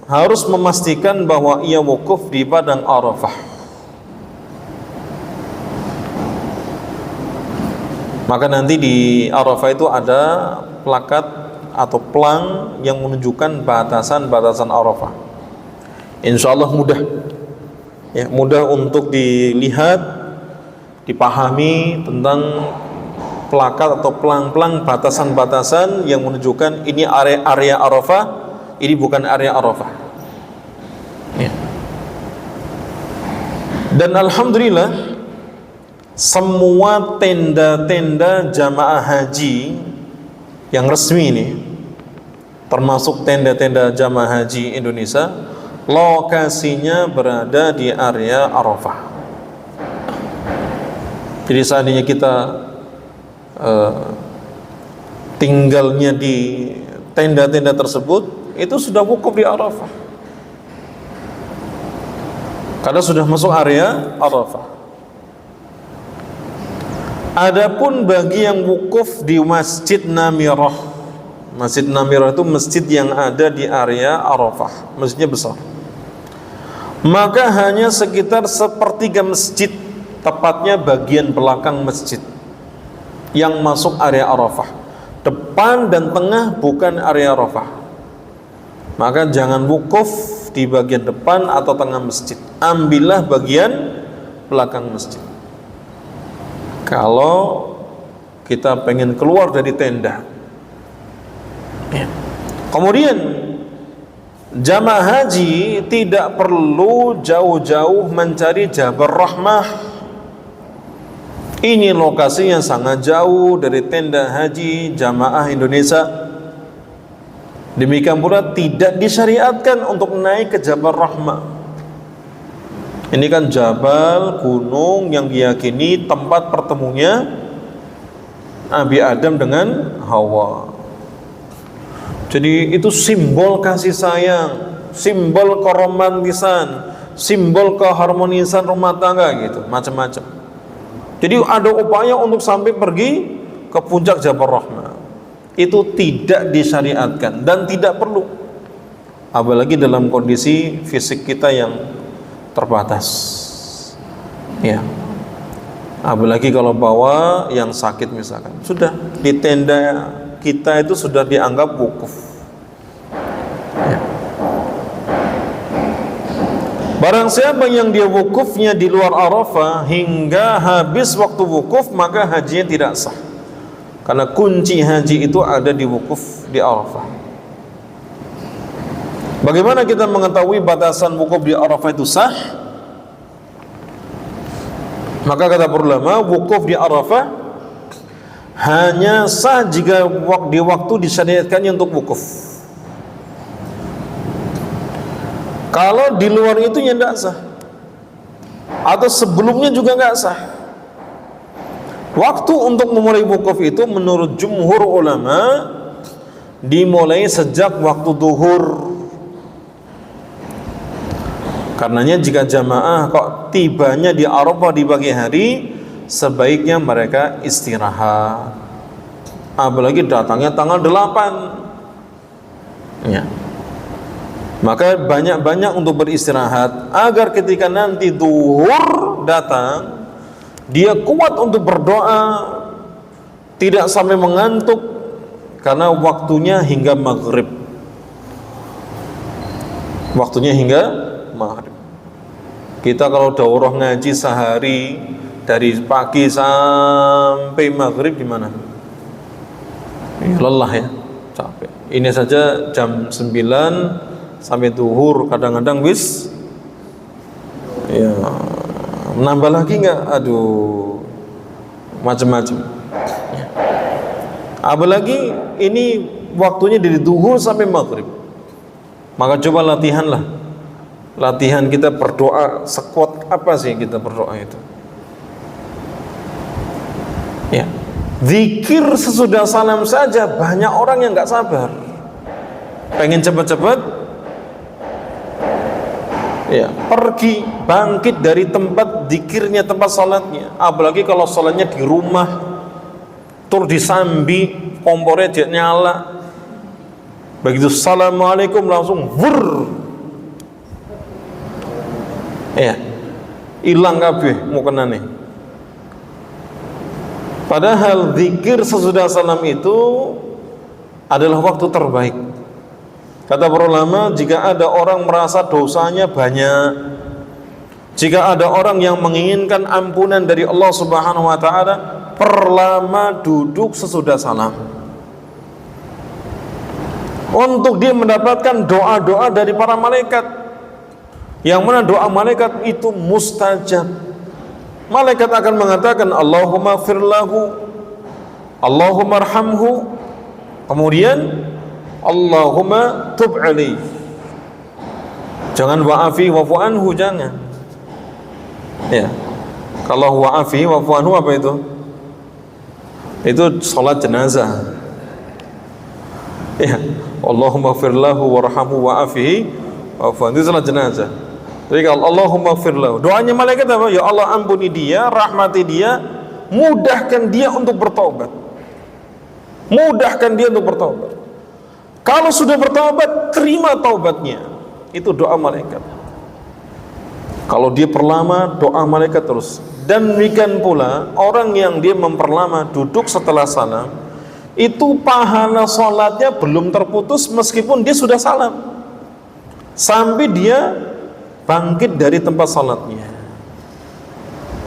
harus memastikan bahwa ia wukuf di padang Arafah. Maka nanti di Arafah itu ada plakat atau pelang yang menunjukkan batasan-batasan Arafah. Insya Allah mudah, ya, mudah untuk dilihat, dipahami tentang plakat atau pelang-pelang batasan-batasan yang menunjukkan ini area Arafah, ini bukan area Arafah. Ya. Dan alhamdulillah semua tenda-tenda jamaah haji yang resmi ini, termasuk tenda-tenda jamaah haji Indonesia, lokasinya berada di area Arafah. Jadi seandainya kita tinggalnya di tenda-tenda tersebut, itu sudah wukuf di Arafah, karena sudah masuk area Arafah. Adapun bagi yang wukuf di Masjid Namirah, Masjid Namirah itu masjid yang ada di area Arafah, masjidnya besar, maka hanya sekitar sepertiga masjid, tepatnya bagian belakang masjid yang masuk area Arafah. Depan dan tengah bukan area Arafah. Maka jangan wukuf di bagian depan atau tengah masjid, ambillah bagian belakang masjid. Kalau kita pengen keluar dari tenda. Ya. Kemudian jamaah haji tidak perlu jauh-jauh mencari Jabal Rahmah. Ini lokasi yang sangat jauh dari tenda haji jamaah Indonesia. Demikian pula tidak disyariatkan untuk naik ke Jabal Rahmah. Ini kan jabal, gunung yang diyakini tempat pertemunya Nabi Adam dengan Hawa. Jadi itu simbol kasih sayang, simbol keromantisan, simbol keharmonisan rumah tangga gitu, macam-macam. Jadi ada upaya untuk sampai pergi ke puncak Jabal Rahmah. Itu tidak disyariatkan dan tidak perlu. Apalagi dalam kondisi fisik kita yang terbatas, ya. Apalagi kalau bawa yang sakit misalkan, sudah di tenda kita itu sudah dianggap wukuf. Ya. Barang siapa yang dia wukufnya di luar Arafah hingga habis waktu wukuf, maka hajinya tidak sah. Karena kunci haji itu ada di wukuf di Arafah. Bagaimana kita mengetahui batasan wukuf di Arafah itu sah? Maka kata para ulama, wukuf di Arafah hanya sah jika di waktu disyariatkannya untuk wukuf. Kalau di luar itu ya tidak sah, atau sebelumnya juga nggak sah. Waktu untuk memulai wukuf itu menurut jumhur ulama dimulai sejak waktu duhur. Karenanya jika jamaah kok tibanya di Arafah di pagi hari, sebaiknya mereka istirahat. Apalagi datangnya tanggal 8 ya. Maka banyak-banyak untuk beristirahat agar ketika nanti duhur datang dia kuat untuk berdoa, tidak sampai mengantuk, karena waktunya hingga maghrib. Waktunya hingga maghrib. Kita kalau daurah ngaji sehari dari pagi sampai maghrib gimana? Lelah ya, capek. Ini saja jam 9 sampai duhur, kadang-kadang wis ya nambah lagi nggak, aduh macam-macam ya. Apalagi ini waktunya dari duhur sampai maghrib. Maka coba latihan kita berdoa sekuat apa sih kita berdoa itu ya. Zikir sesudah salam saja banyak orang yang nggak sabar, pengen cepat-cepat ya, pergi bangkit dari tempat zikirnya, tempat salatnya. Apalagi kalau salatnya di rumah, tur disambi, kompornya dia nyala, begitu assalamualaikum langsung wur ya, hilang kabeh mukenane. Padahal zikir sesudah salam itu adalah waktu terbaik. Kata para ulama, jika ada orang merasa dosanya banyak, jika ada orang yang menginginkan ampunan dari Allah Subhanahu wa taala, perlama duduk sesudah salam, untuk dia mendapatkan doa-doa dari para malaikat, yang mana doa malaikat itu mustajab. Malaikat akan mengatakan Allahumma firlahu, Allahumma arhamhu, kemudian Allahumma tub alaih. Jangan wa'afi wa'fu anhu, jangan ya. Kalau wa'afi wa'fu anhu apa itu? Itu salat jenazah ya. Allahumma firlahu warhamhu wa'afihi wa'fu anhu, itu salat jenazah. Jadi kalau Allahumma firlahu, doanya malaikat apa? Ya Allah, ampuni dia, rahmati dia, mudahkan dia untuk bertobat, mudahkan dia untuk bertobat. Kalau sudah bertobat, terima taubatnya. Itu doa malaikat. Kalau dia perlama, doa malaikat terus. Dan demikian pula orang yang dia memperlama duduk setelah salam, itu pahala sholatnya belum terputus meskipun dia sudah salam, sampai dia bangkit dari tempat salatnya.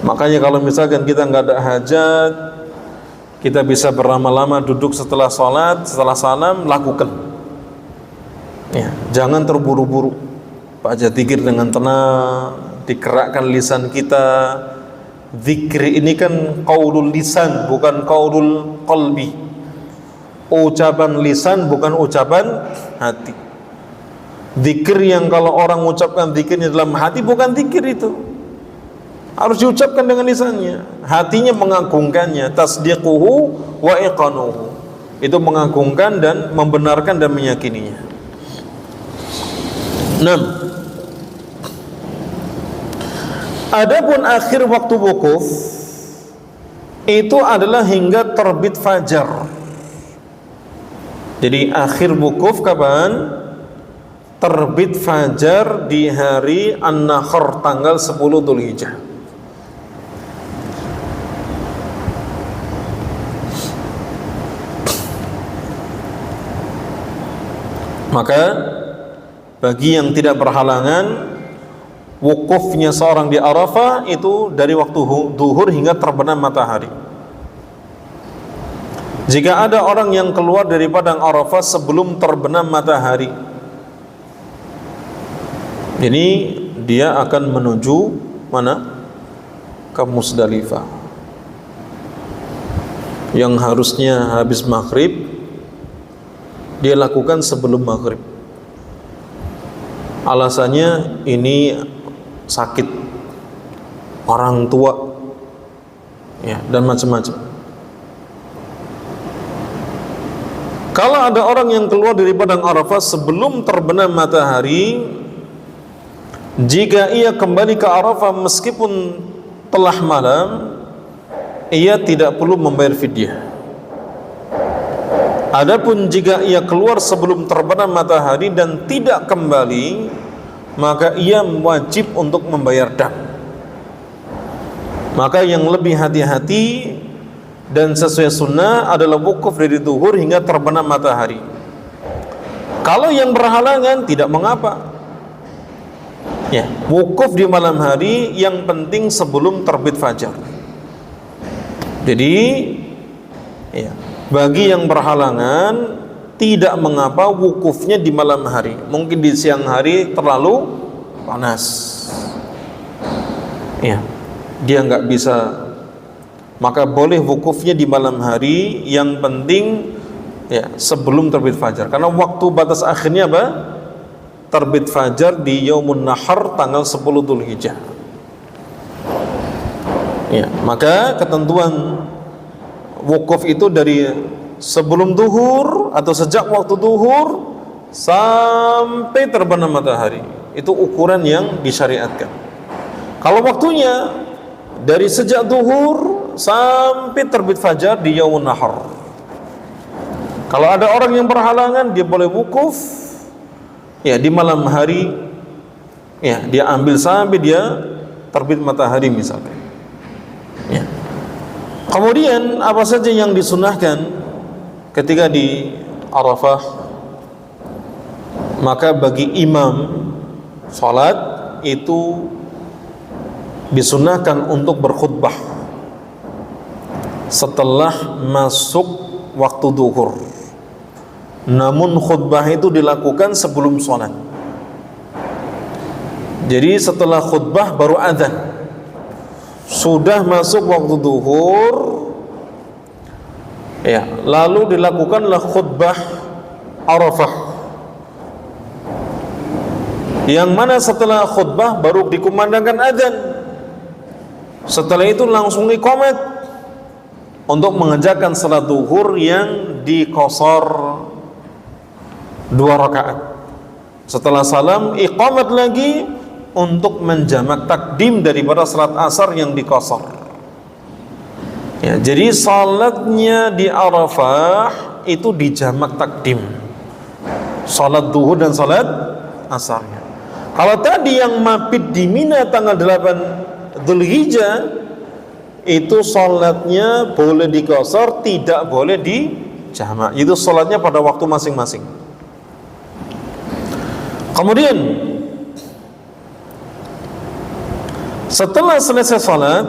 Makanya kalau misalkan kita nggak ada hajat, kita bisa berlama-lama duduk setelah salat, setelah salam, lakukan ya, jangan terburu-buru. Baca zikir dengan tenang, digerakkan lisan kita. Zikir ini kan qaulul lisan, bukan qaulul qalbi. Ucapan lisan bukan ucapan hati. Zikir yang kalau orang mengucapkan zikirnya dalam hati bukan zikir itu. Harus diucapkan dengan lisannya. Hatinya mengagungkannya, tasdiquhu wa iqanuhu. Itu mengagungkan dan membenarkan dan meyakininya. 6. Adapun akhir waktu wukuf itu adalah hingga terbit fajar. Jadi akhir wukuf kapan? Terbit fajar di hari An-Nahr tanggal 10 Dzulhijjah. Maka bagi yang tidak berhalangan, wukufnya seorang di Arafah itu dari waktu duhur hingga terbenam matahari. Jika ada orang yang keluar dari padang Arafah sebelum terbenam matahari, ini dia akan menuju mana? Ke Musdalifah. yang harusnya habis maghrib dia lakukan sebelum maghrib. Alasannya ini sakit, orang tua, ya, dan macam-macam. Kalau ada orang yang keluar dari padang Arafah sebelum terbenam matahari, jika ia kembali ke Arafah meskipun telah malam, ia tidak perlu membayar fidyah. Adapun jika ia keluar sebelum terbenam matahari dan tidak kembali, maka ia wajib untuk membayar dam. Maka yang lebih hati-hati dan sesuai sunnah adalah wukuf dari zuhur hingga terbenam matahari. Kalau yang berhalangan tidak mengapa, ya, wukuf di malam hari yang penting sebelum terbit fajar. Jadi, ya, bagi yang berhalangan tidak mengapa wukufnya di malam hari. Mungkin di siang hari terlalu panas, ya, dia nggak bisa, maka boleh wukufnya di malam hari. Yang penting, ya, sebelum terbit fajar. Karena waktu batas akhirnya apa? Terbit fajar di Yaumun Nahar tanggal 10 Dzulhijjah. Ya, maka ketentuan wukuf itu dari sebelum duhur atau sejak waktu duhur sampai terbenam matahari. Itu ukuran yang disyariatkan. Kalau waktunya dari sejak duhur sampai terbit fajar di Yaumun Nahar. Kalau ada orang yang berhalangan, dia boleh wukuf, ya, di malam hari, ya, dia ambil sampai dia terbit matahari misalnya, ya. Kemudian apa saja yang disunahkan ketika di Arafah? Maka bagi imam salat itu disunahkan untuk berkhutbah setelah masuk waktu duhur. Namun khutbah itu dilakukan sebelum salat. Jadi setelah khutbah baru adzan. Sudah masuk waktu duhur, ya, lalu dilakukanlah khutbah Arafah, yang mana setelah khutbah baru dikumandangkan adzan. Setelah itu langsung iqamat untuk mengerjakan salat duhur yang diqashar 2 rakaat. Setelah salam iqamat lagi untuk menjamak takdim daripada salat asar yang diqashar. Ya, jadi salatnya di Arafah itu dijamak takdim, salat duhur dan salat asarnya. Kalau tadi yang mabit di Mina tanggal 8 Dzulhijjah itu salatnya boleh diqashar, tidak boleh dijamak. Itu salatnya pada waktu masing-masing. Kemudian setelah selesai salat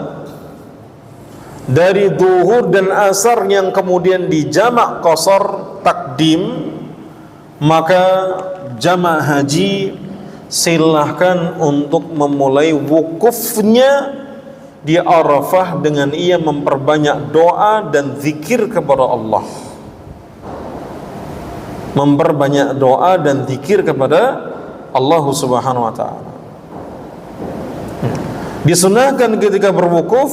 dari duhur dan asar yang kemudian dijamak qashar takdim, maka jamaah haji silahkan untuk memulai wukufnya di Arafah dengan ia memperbanyak doa dan zikir kepada Allah. Memperbanyak doa dan zikir kepada Allah Subhanahu wa ta'ala. Disunahkan ketika berwukuf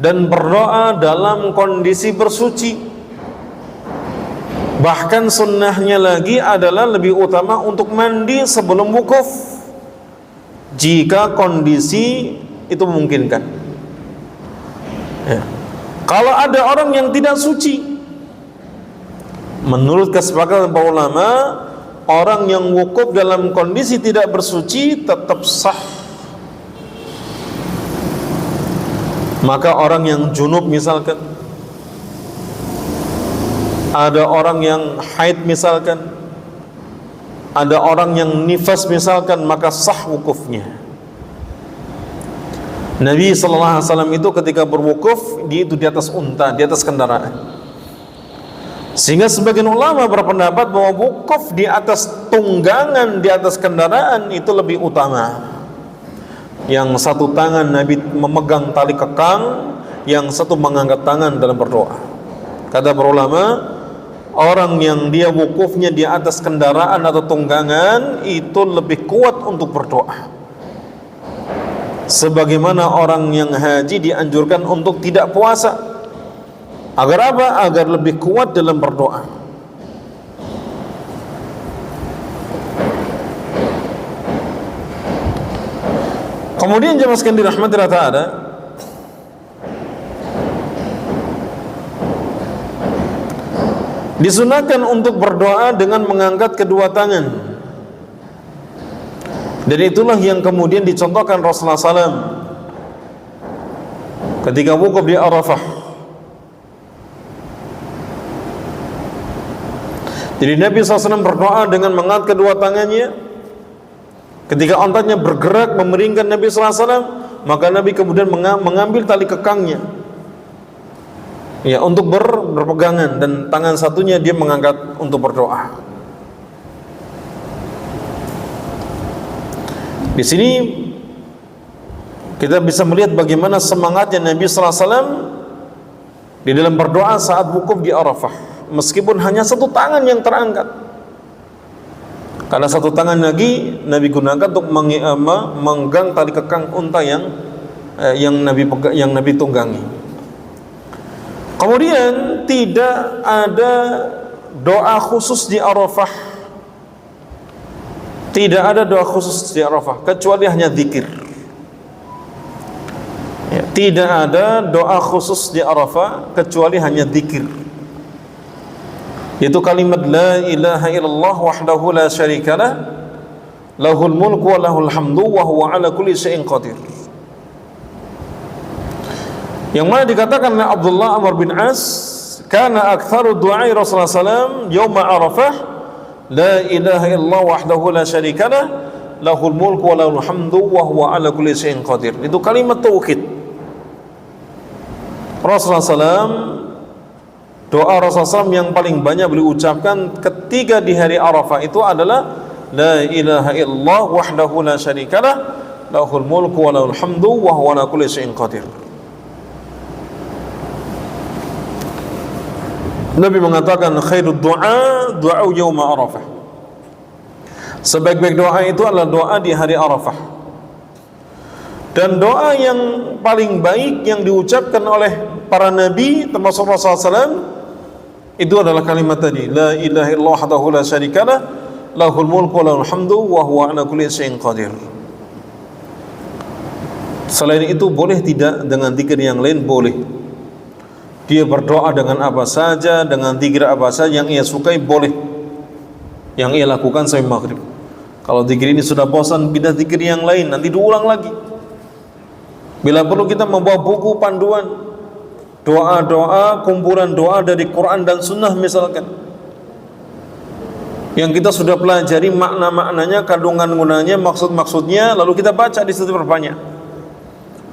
dan berdoa dalam kondisi bersuci. Bahkan sunnahnya lagi adalah lebih utama untuk mandi sebelum wukuf jika kondisi itu memungkinkan, ya. Kalau ada orang yang tidak suci, menurut kesepakatan para ulama, orang yang wukuf dalam kondisi tidak bersuci tetap sah. Maka orang yang junub misalkan, ada orang yang haid misalkan, ada orang yang nifas misalkan, maka sah wukufnya. Nabi SAW itu ketika berwukuf, dia itu di atas unta, di atas kendaraan. Sehingga sebagian ulama berpendapat bahwa wukuf di atas tunggangan, di atas kendaraan itu lebih utama. Yang satu tangan Nabi memegang tali kekang, yang satu mengangkat tangan dalam berdoa. Kata para ulama, orang yang dia wukufnya di atas kendaraan atau tunggangan itu lebih kuat untuk berdoa. Sebagaimana orang yang haji dianjurkan untuk tidak puasa. Agar apa? Agar lebih kuat dalam berdoa. Kemudian jemaah sekalian dirahmati Allah Ta'ala, disunahkan untuk berdoa dengan mengangkat kedua tangan. Dan itulah yang kemudian dicontohkan Rasulullah SAW ketika wukuf di Arafah. Jadi Nabi SAW berdoa dengan mengangkat kedua tangannya. Ketika ontanya bergerak memeringkan Nabi SAW, maka Nabi kemudian mengambil tali kekangnya, ya, untuk berpegangan, dan tangan satunya dia mengangkat untuk berdoa. Di sini kita bisa melihat bagaimana semangatnya Nabi SAW di dalam berdoa saat wukuf di Arafah, meskipun hanya satu tangan yang terangkat. Karena satu tangan lagi Nabi gunakan untuk menggang tali kekang unta yang Nabi tunggangi. Kemudian tidak ada doa khusus di Arafah. Tidak ada doa khusus di Arafah kecuali hanya zikir. Ya, tidak ada doa khusus di Arafah kecuali hanya zikir. Yaitu kalimat la ilaha illallah wahdahu la syarikalah lahul mulku wa lahul hamdu wa huwa ala kulli syai'in qadir. Yang mana dikatakan oleh Abdullah Amr bin As, kana aktsaru du'ai Rasulullah SAW yauma Arafah la ilaha illallah wahdahu la syarikalah lahul mulku wa lahul hamdu wa huwa ala kulli syai'in qadir. Itu kalimat tauhid. Rasulullah SAW, doa Rasulullah SAW yang paling banyak beliau ucapkan ketika di hari Arafah itu adalah la ilaha illallah wahdahu la syarikalah lahul mulku wa lahul hamdu wa huwa ala kulli syai'in qadir. Nabi mengatakan khairud du'a du'a yaum Arafah. Sebaik-baik doa itu adalah doa di hari Arafah. Dan doa yang paling baik yang diucapkan oleh para nabi termasuk Rasulullah SAW itu adalah kalimat tadi, la ilaha illallah wahdahu la syarikalah lahul mulku wa lahul hamdu wa huwa ala kulli syai'in qadir. Selain itu boleh tidak dengan zikir yang lain, boleh. Dia berdoa dengan apa saja, dengan zikir apa saja yang ia sukai, boleh. Yang ia lakukan sampai maghrib. Kalau zikir ini sudah bosan, pindah zikir yang lain, nanti diulang lagi. Bila perlu kita membawa buku panduan doa-doa, kumpulan doa dari Quran dan Sunnah misalkan, yang kita sudah pelajari makna-maknanya, kandungan-kandungannya, maksud-maksudnya, lalu kita baca di situ berbanyak.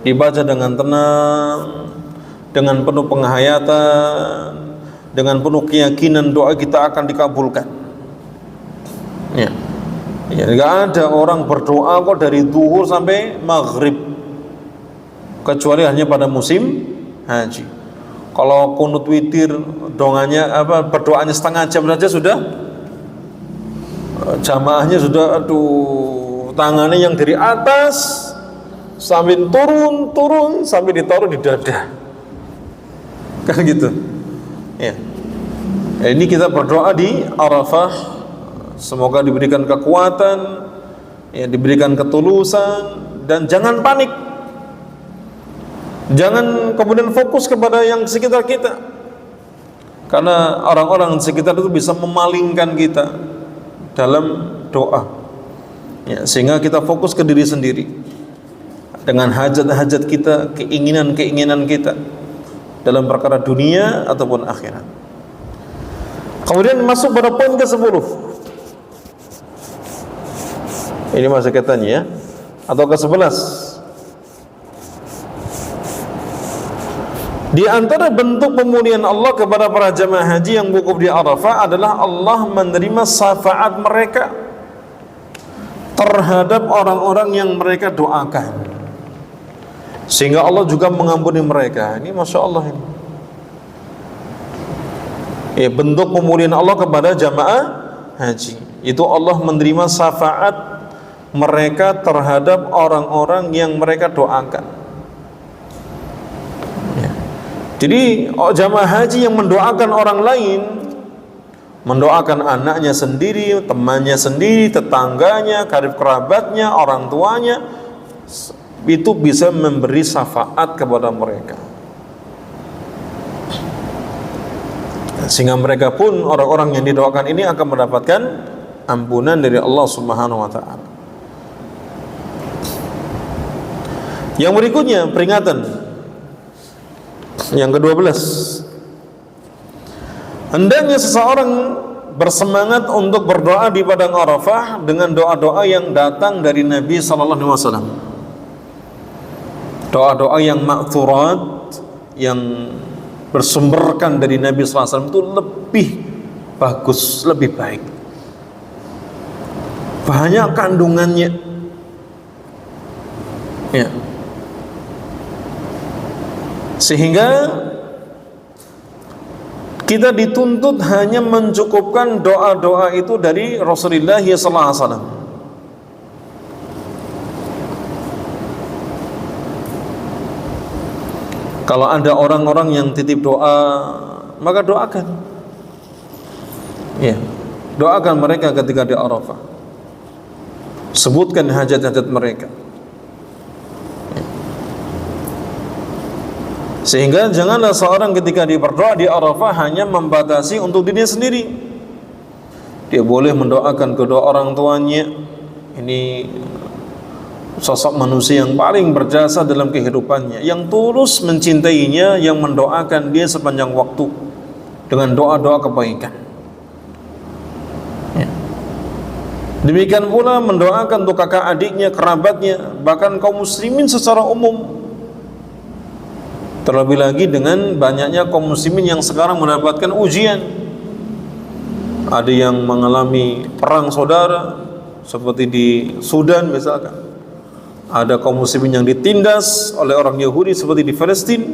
Dibaca dengan tenang, dengan penuh penghayatan, dengan penuh keyakinan doa kita akan dikabulkan. Ya, ya, nggak ada orang berdoa kok dari zuhur sampai maghrib, kecuali hanya pada musim haji. Kalau kunut witir dongannya berdoanya setengah jam saja sudah jamaahnya sudah tangannya yang dari atas sambil turun sampai ditaruh di dada. Kan gitu. Ya. Ini kita berdoa di Arafah, semoga diberikan kekuatan, ya, diberikan ketulusan, dan jangan panik. Jangan kemudian fokus kepada yang sekitar kita, karena orang-orang sekitar itu bisa memalingkan kita dalam doa, ya, sehingga kita fokus ke diri sendiri dengan hajat-hajat kita, keinginan-keinginan kita dalam perkara dunia ataupun akhirat. Kemudian masuk pada poin ke-10. Ini masih katanya ya, atau ke-11. Di antara bentuk pemulihan Allah kepada para jamaah haji yang wukuf di Arafah adalah Allah menerima syafaat mereka terhadap orang-orang yang mereka doakan, sehingga Allah juga mengampuni mereka. Ini Masya Allah ini. Ya, bentuk pemulihan Allah kepada jamaah haji itu Allah menerima syafaat mereka terhadap orang-orang yang mereka doakan. Ya. Jadi jamaah haji yang mendoakan orang lain, mendoakan anaknya sendiri, temannya sendiri, tetangganya, karib kerabatnya, orang tuanya, itu bisa memberi syafaat kepada mereka. Sehingga mereka pun, orang-orang yang didoakan ini akan mendapatkan ampunan dari Allah Subhanahu wa ta'ala. Yang berikutnya, peringatan yang ke-12. Hendaknya seseorang bersemangat untuk berdoa di padang Arafah dengan doa-doa yang datang dari Nabi sallallahu alaihi wasallam. Doa-doa yang ma'thurat, yang bersumberkan dari Nabi sallallahu alaihi wasallam itu lebih bagus, lebih baik. Banyak kandungannya. Ya. Sehingga kita dituntut hanya mencukupkan doa-doa itu dari Rasulullah sallallahu alaihi wasallam. Kalau ada orang-orang yang titip doa, maka doakan. Ya, doakan mereka ketika di Arafah. Sebutkan hajat-hajat mereka. Ya. Sehingga janganlah seorang ketika berdoa di Arafah hanya membatasi untuk dirinya sendiri. Dia boleh mendoakan kedua orang tuanya. Ini sosok manusia yang paling berjasa dalam kehidupannya, yang tulus mencintainya, yang mendoakan dia sepanjang waktu dengan doa-doa kebaikan. Ya. Demikian pula mendoakan untuk kakak adiknya, kerabatnya, bahkan kaum muslimin secara umum. Terlebih lagi dengan banyaknya kaum muslimin yang sekarang mendapatkan ujian. Ada yang mengalami perang saudara seperti di Sudan misalkan. Ada kaum muslimin yang ditindas oleh orang Yahudi seperti di Palestina,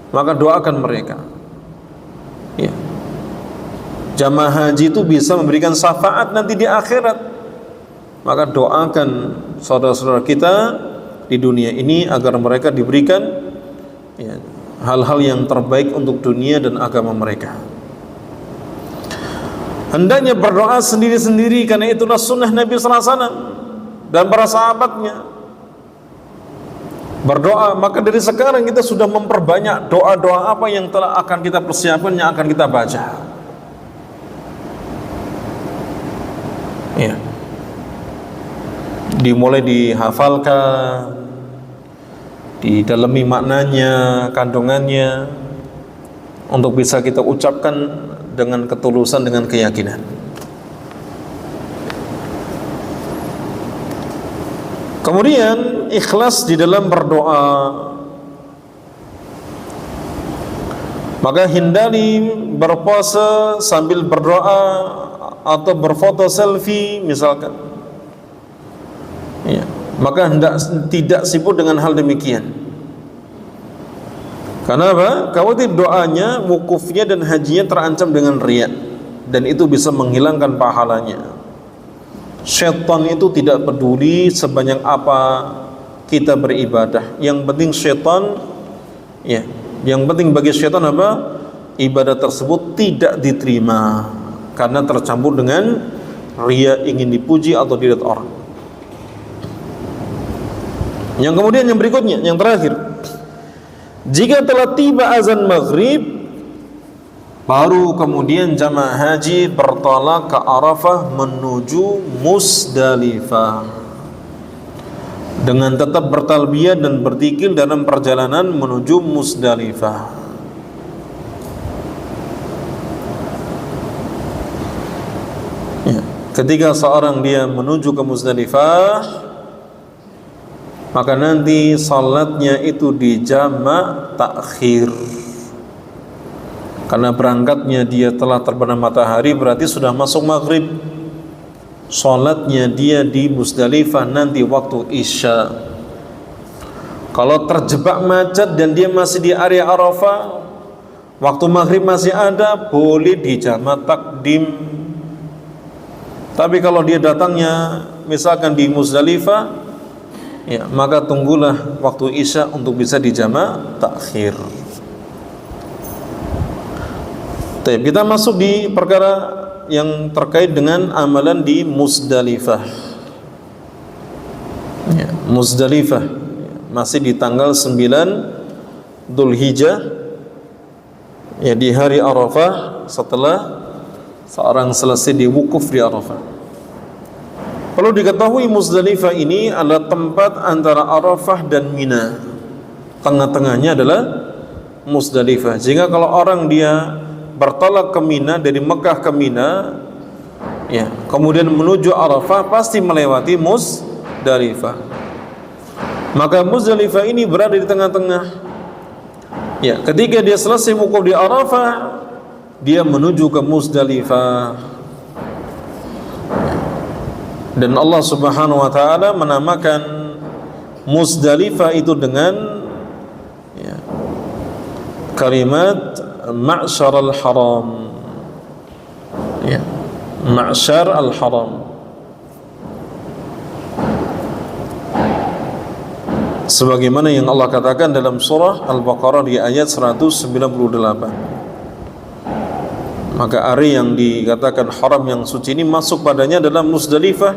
maka doakan mereka. Ya. Jamaah haji itu bisa memberikan syafaat nanti di akhirat, maka doakan saudara-saudara kita di dunia ini agar mereka diberikan ya, hal-hal yang terbaik untuk dunia dan agama mereka. Hendaknya berdoa sendiri-sendiri, karena itulah sunnah Nabi sallallahu alaihi wasallam dan para sahabatnya berdoa. Maka dari sekarang kita sudah memperbanyak doa-doa apa yang telah akan kita persiapkan, yang akan kita baca. Ya. Dimulai dihafalkan, didalami maknanya, kandungannya, untuk bisa kita ucapkan dengan ketulusan, dengan keyakinan. Kemudian ikhlas di dalam berdoa. Maka hindari berpuasa sambil berdoa atau berfoto selfie misalkan. Ya, maka tidak sibuk dengan hal demikian. Karena apa? Kalau doanya, wukufnya dan hajinya terancam dengan riya, dan itu bisa menghilangkan pahalanya. Syaitan itu tidak peduli sebanyak apa kita beribadah. Yang penting syaitan, ya, yang penting bagi syaitan apa? Ibadah tersebut tidak diterima karena tercampur dengan riya, ingin dipuji atau dilihat orang. Yang kemudian yang berikutnya, yang terakhir, jika telah tiba azan maghrib, baru kemudian jamaah haji bertolak ke Arafah menuju Musdalifah dengan tetap bertalbiyah dan berzikir dalam perjalanan menuju Musdalifah. Ya, ketika seorang dia menuju ke Musdalifah, maka nanti salatnya itu dijamak takhir. Karena berangkatnya dia telah terbenam matahari, berarti sudah masuk maghrib. Salatnya dia di Musdalifah nanti waktu isya. Kalau terjebak macet dan dia masih di area Arafah, Waktu maghrib masih ada, boleh dijamak takdim. Tapi kalau dia datangnya misalkan di Muzdalifah, ya, maka tunggulah waktu isya untuk bisa dijamak takhir. Kita masuk di perkara yang terkait dengan amalan di Muzdalifah. Ya, Muzdalifah masih di tanggal 9 Dzulhijjah, ya, di hari Arafah, setelah seorang selesai diwukuf di Arafah. Perlu diketahui Muzdalifah ini adalah tempat antara Arafah dan Mina. Tengah-tengahnya adalah Muzdalifah. Sehingga kalau orang dia bertolak ke Mina, dari Mekah ke Mina, ya, kemudian menuju Arafah, pasti melewati Muzdalifah. Maka Muzdalifah ini berada di tengah-tengah. Ya, ketika dia selesai wukuf di Arafah, dia menuju ke Muzdalifah. Dan Allah Subhanahu wa taala menamakan Muzdalifah itu dengan, ya, kalimat Ma'syar al-Haram. Ya, Ma'syar al-Haram. Sebagaimana yang Allah katakan dalam surah Al-Baqarah di ayat 198. Maka area yang dikatakan haram, yang suci ini masuk padanya adalah Muzdalifah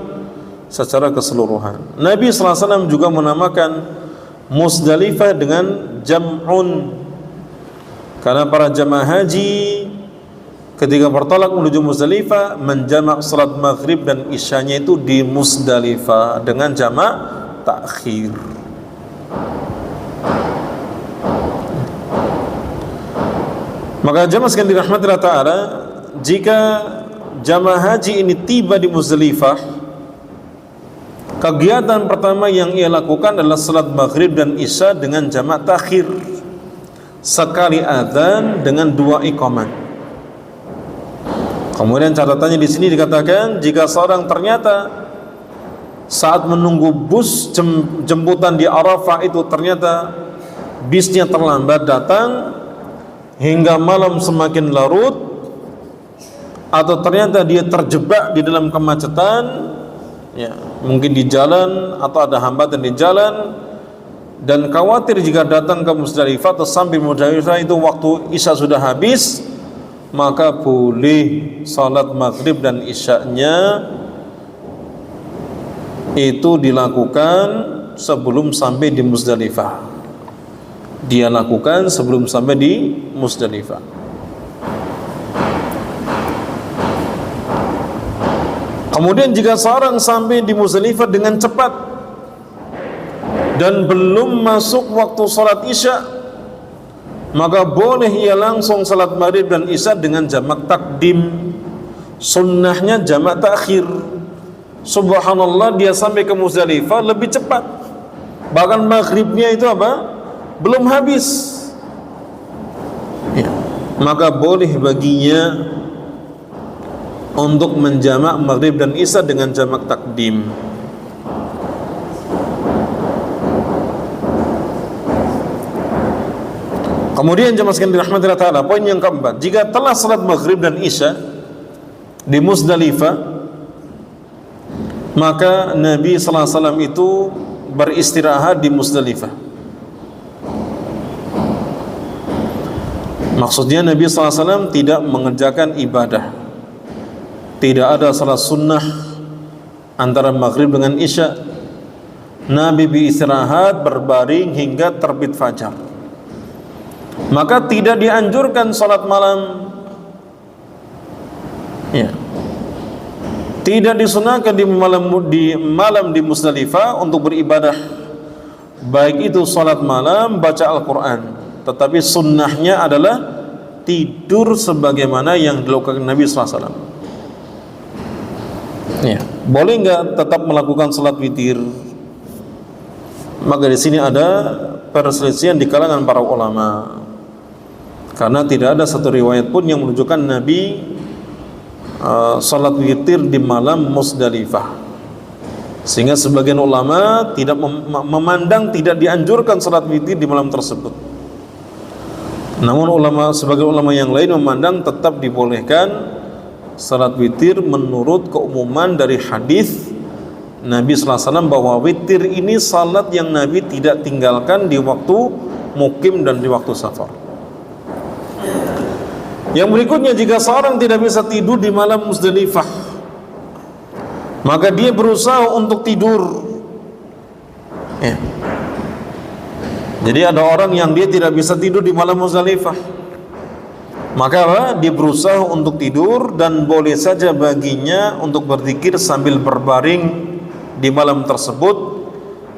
secara keseluruhan. Nabi SAW juga menamakan Muzdalifah dengan Jam'un, karena para jamaah haji ketika bertolak menuju Muzdalifah menjamak salat maghrib dan isyanya itu di Muzdalifah dengan jamak takhir. Maka jamaah sekalian dirahmati Allah Ta'ala, jika jamaah haji ini tiba di Muzdalifah, kegiatan pertama yang ia lakukan adalah salat maghrib dan isya dengan jamak takhir, sekali adzan dengan 2 iqamah. Kemudian catatannya di sini dikatakan, jika seorang ternyata saat menunggu bus jemputan di Arafah itu ternyata bisnya terlambat datang hingga malam semakin larut, atau ternyata dia terjebak di dalam kemacetan, ya, mungkin di jalan atau ada hambatan di jalan, dan khawatir jika datang ke Muzdalifah atau sampai Muzdalifah itu waktu isya sudah habis, maka boleh salat maghrib dan isyanya itu dilakukan sebelum sampai di Muzdalifah. Dia lakukan sebelum sampai di Muzdalifah. Kemudian jika seorang sampai di Muzdalifah dengan cepat dan belum masuk waktu salat isya, maka boleh ia langsung salat maghrib dan isya dengan jamak takdim. Sunnahnya jamak takhir. Subhanallah, dia sampai ke Muzdalifah lebih cepat, bahkan maghribnya itu apa? Belum habis, ya. Maka boleh baginya untuk menjamak maghrib dan isya dengan jamak takdim. Kemudian jemaah sekalian dirahmati Allah Ta'ala, poin yang keempat, jika telah salat maghrib dan isya di Muzdalifah, maka Nabi sallallahu alaihi wasallam itu beristirahat di Muzdalifah. Maksudnya Nabi sallallahu alaihi wasallam tidak mengerjakan ibadah. Tidak ada salat sunnah antara maghrib dengan isya. Nabi beristirahat berbaring hingga terbit fajar. Maka tidak dianjurkan salat malam, ya. Tidak disunahkan di malam di Muzdalifah untuk beribadah, baik itu salat malam, baca Al-Quran. Tetapi sunnahnya adalah tidur sebagaimana yang dilakukan Nabi SAW. Ya. Boleh nggak tetap melakukan salat witir? Maka di sini ada perselisihan di kalangan para ulama, karena tidak ada satu riwayat pun yang menunjukkan Nabi salat witir di malam Muzdalifah, sehingga sebagian ulama tidak memandang tidak dianjurkan salat witir di malam tersebut. Namun sebagai ulama yang lain memandang tetap dibolehkan salat witir menurut keumuman dari hadis Nabi sallallahu alaihi wasallam bahwa witir ini salat yang Nabi tidak tinggalkan di waktu mukim dan di waktu safar. Yang berikutnya, jika seorang tidak bisa tidur di malam Muzdalifah, maka dia berusaha untuk tidur. Ya. Jadi ada orang yang dia tidak bisa tidur di malam Muzdalifah, maka dia berusaha untuk tidur, dan boleh saja baginya untuk berzikir sambil berbaring di malam tersebut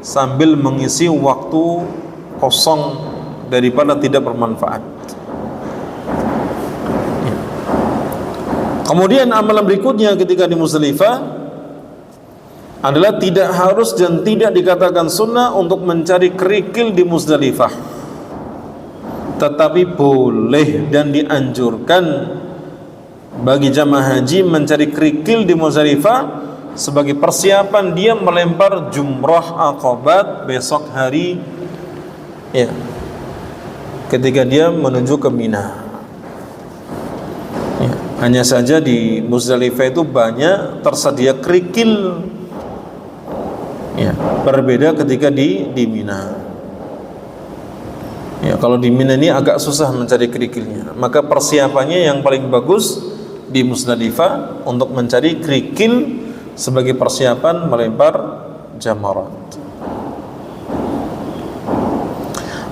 sambil mengisi waktu kosong daripada tidak bermanfaat. Ya. Kemudian amalan berikutnya ketika di Muzdalifah adalah tidak harus dan tidak dikatakan sunnah untuk mencari kerikil di Muzdalifah, tetapi boleh dan dianjurkan bagi jamaah haji mencari kerikil di Muzdalifah sebagai persiapan dia melempar jumrah aqabat besok hari, ya, ketika dia menuju ke Mina. Ya, hanya saja di Muzdalifah itu banyak tersedia kerikil, ya, berbeda ketika di Mina. Ya, kalau di Mina ini agak susah mencari kerikilnya, maka persiapannya yang paling bagus di Muzdalifah untuk mencari kerikil sebagai persiapan melempar jamarat.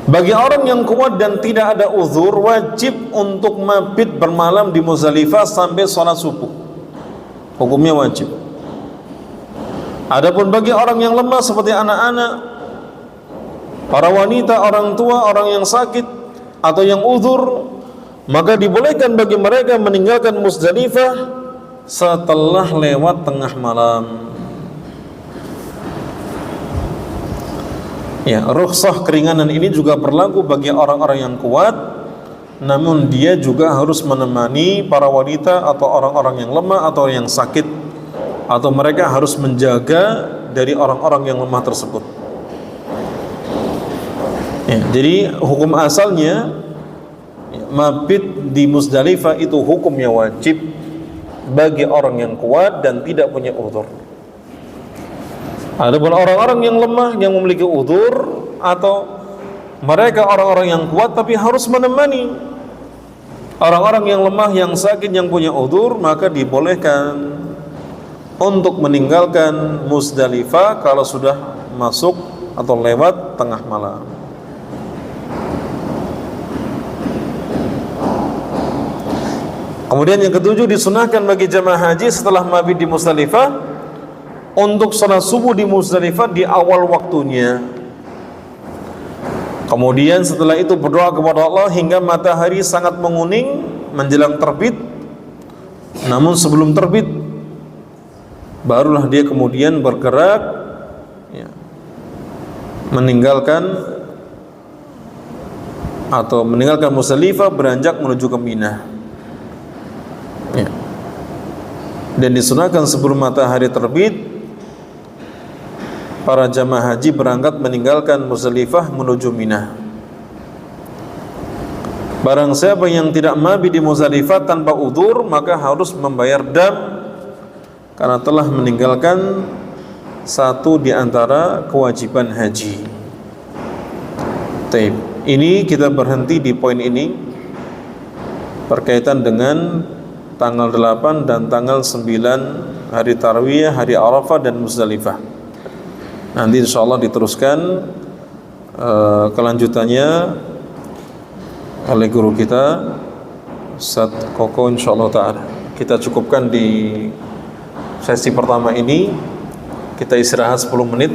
Bagi orang yang kuat dan tidak ada uzur, wajib untuk mabit bermalam di Muzdalifah sampai sholat subuh. Hukumnya wajib. Adapun bagi orang yang lemah seperti anak-anak, para wanita, orang tua, orang yang sakit atau yang uzur, maka dibolehkan bagi mereka meninggalkan Muzdalifah setelah lewat tengah malam. Ya, rukhsah keringanan ini juga berlaku bagi orang-orang yang kuat, namun dia juga harus menemani para wanita atau orang-orang yang lemah atau yang sakit, atau mereka harus menjaga dari orang-orang yang lemah tersebut. Ya, jadi hukum asalnya mabit di Muzdalifah itu hukumnya wajib bagi orang yang kuat dan tidak punya uzur. Adapun orang-orang yang lemah yang memiliki uzur, atau mereka orang-orang yang kuat tapi harus menemani orang-orang yang lemah, yang sakit, yang punya uzur, maka dibolehkan untuk meninggalkan Muzdalifah kalau sudah masuk atau lewat tengah malam. Kemudian yang ketujuh, disunahkan bagi jamaah haji setelah mabit di Muzdalifah untuk salat subuh di Muzdalifah di awal waktunya. Kemudian setelah itu berdoa kepada Allah hingga matahari sangat menguning menjelang terbit. Namun sebelum terbit barulah dia kemudian bergerak, ya, meninggalkan Muzdalifah, beranjak menuju ke Mina. Ya. Dan disunahkan sebelum matahari terbit para jamaah haji berangkat meninggalkan Muzdalifah menuju Mina. Barang siapa yang tidak mabit di Muzdalifah tanpa uzur, maka harus membayar dam karena telah meninggalkan satu di antara kewajiban haji. Taib. Ini kita berhenti di poin ini berkaitan dengan tanggal 8 dan tanggal 9 hari Tarwiyah, hari Arafah dan Muzdalifah. Nanti insyaallah diteruskan kelanjutannya oleh guru kita Ustaz Koko insyaallah ta'ala. Kita cukupkan di sesi pertama ini, kita istirahat 10 menit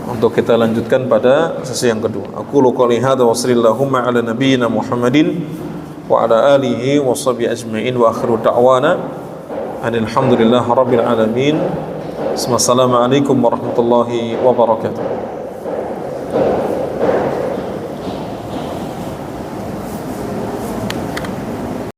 untuk kita lanjutkan pada sesi yang kedua. Aku qouli hadza wa sallallahu ala nabiyyina Muhammadin wa ala alihi wa sahbihi ajma'in wa akhiru da'wana alhamdulillahi rabbil alamin. Assalamualaikum warahmatullahi wabarakatuh.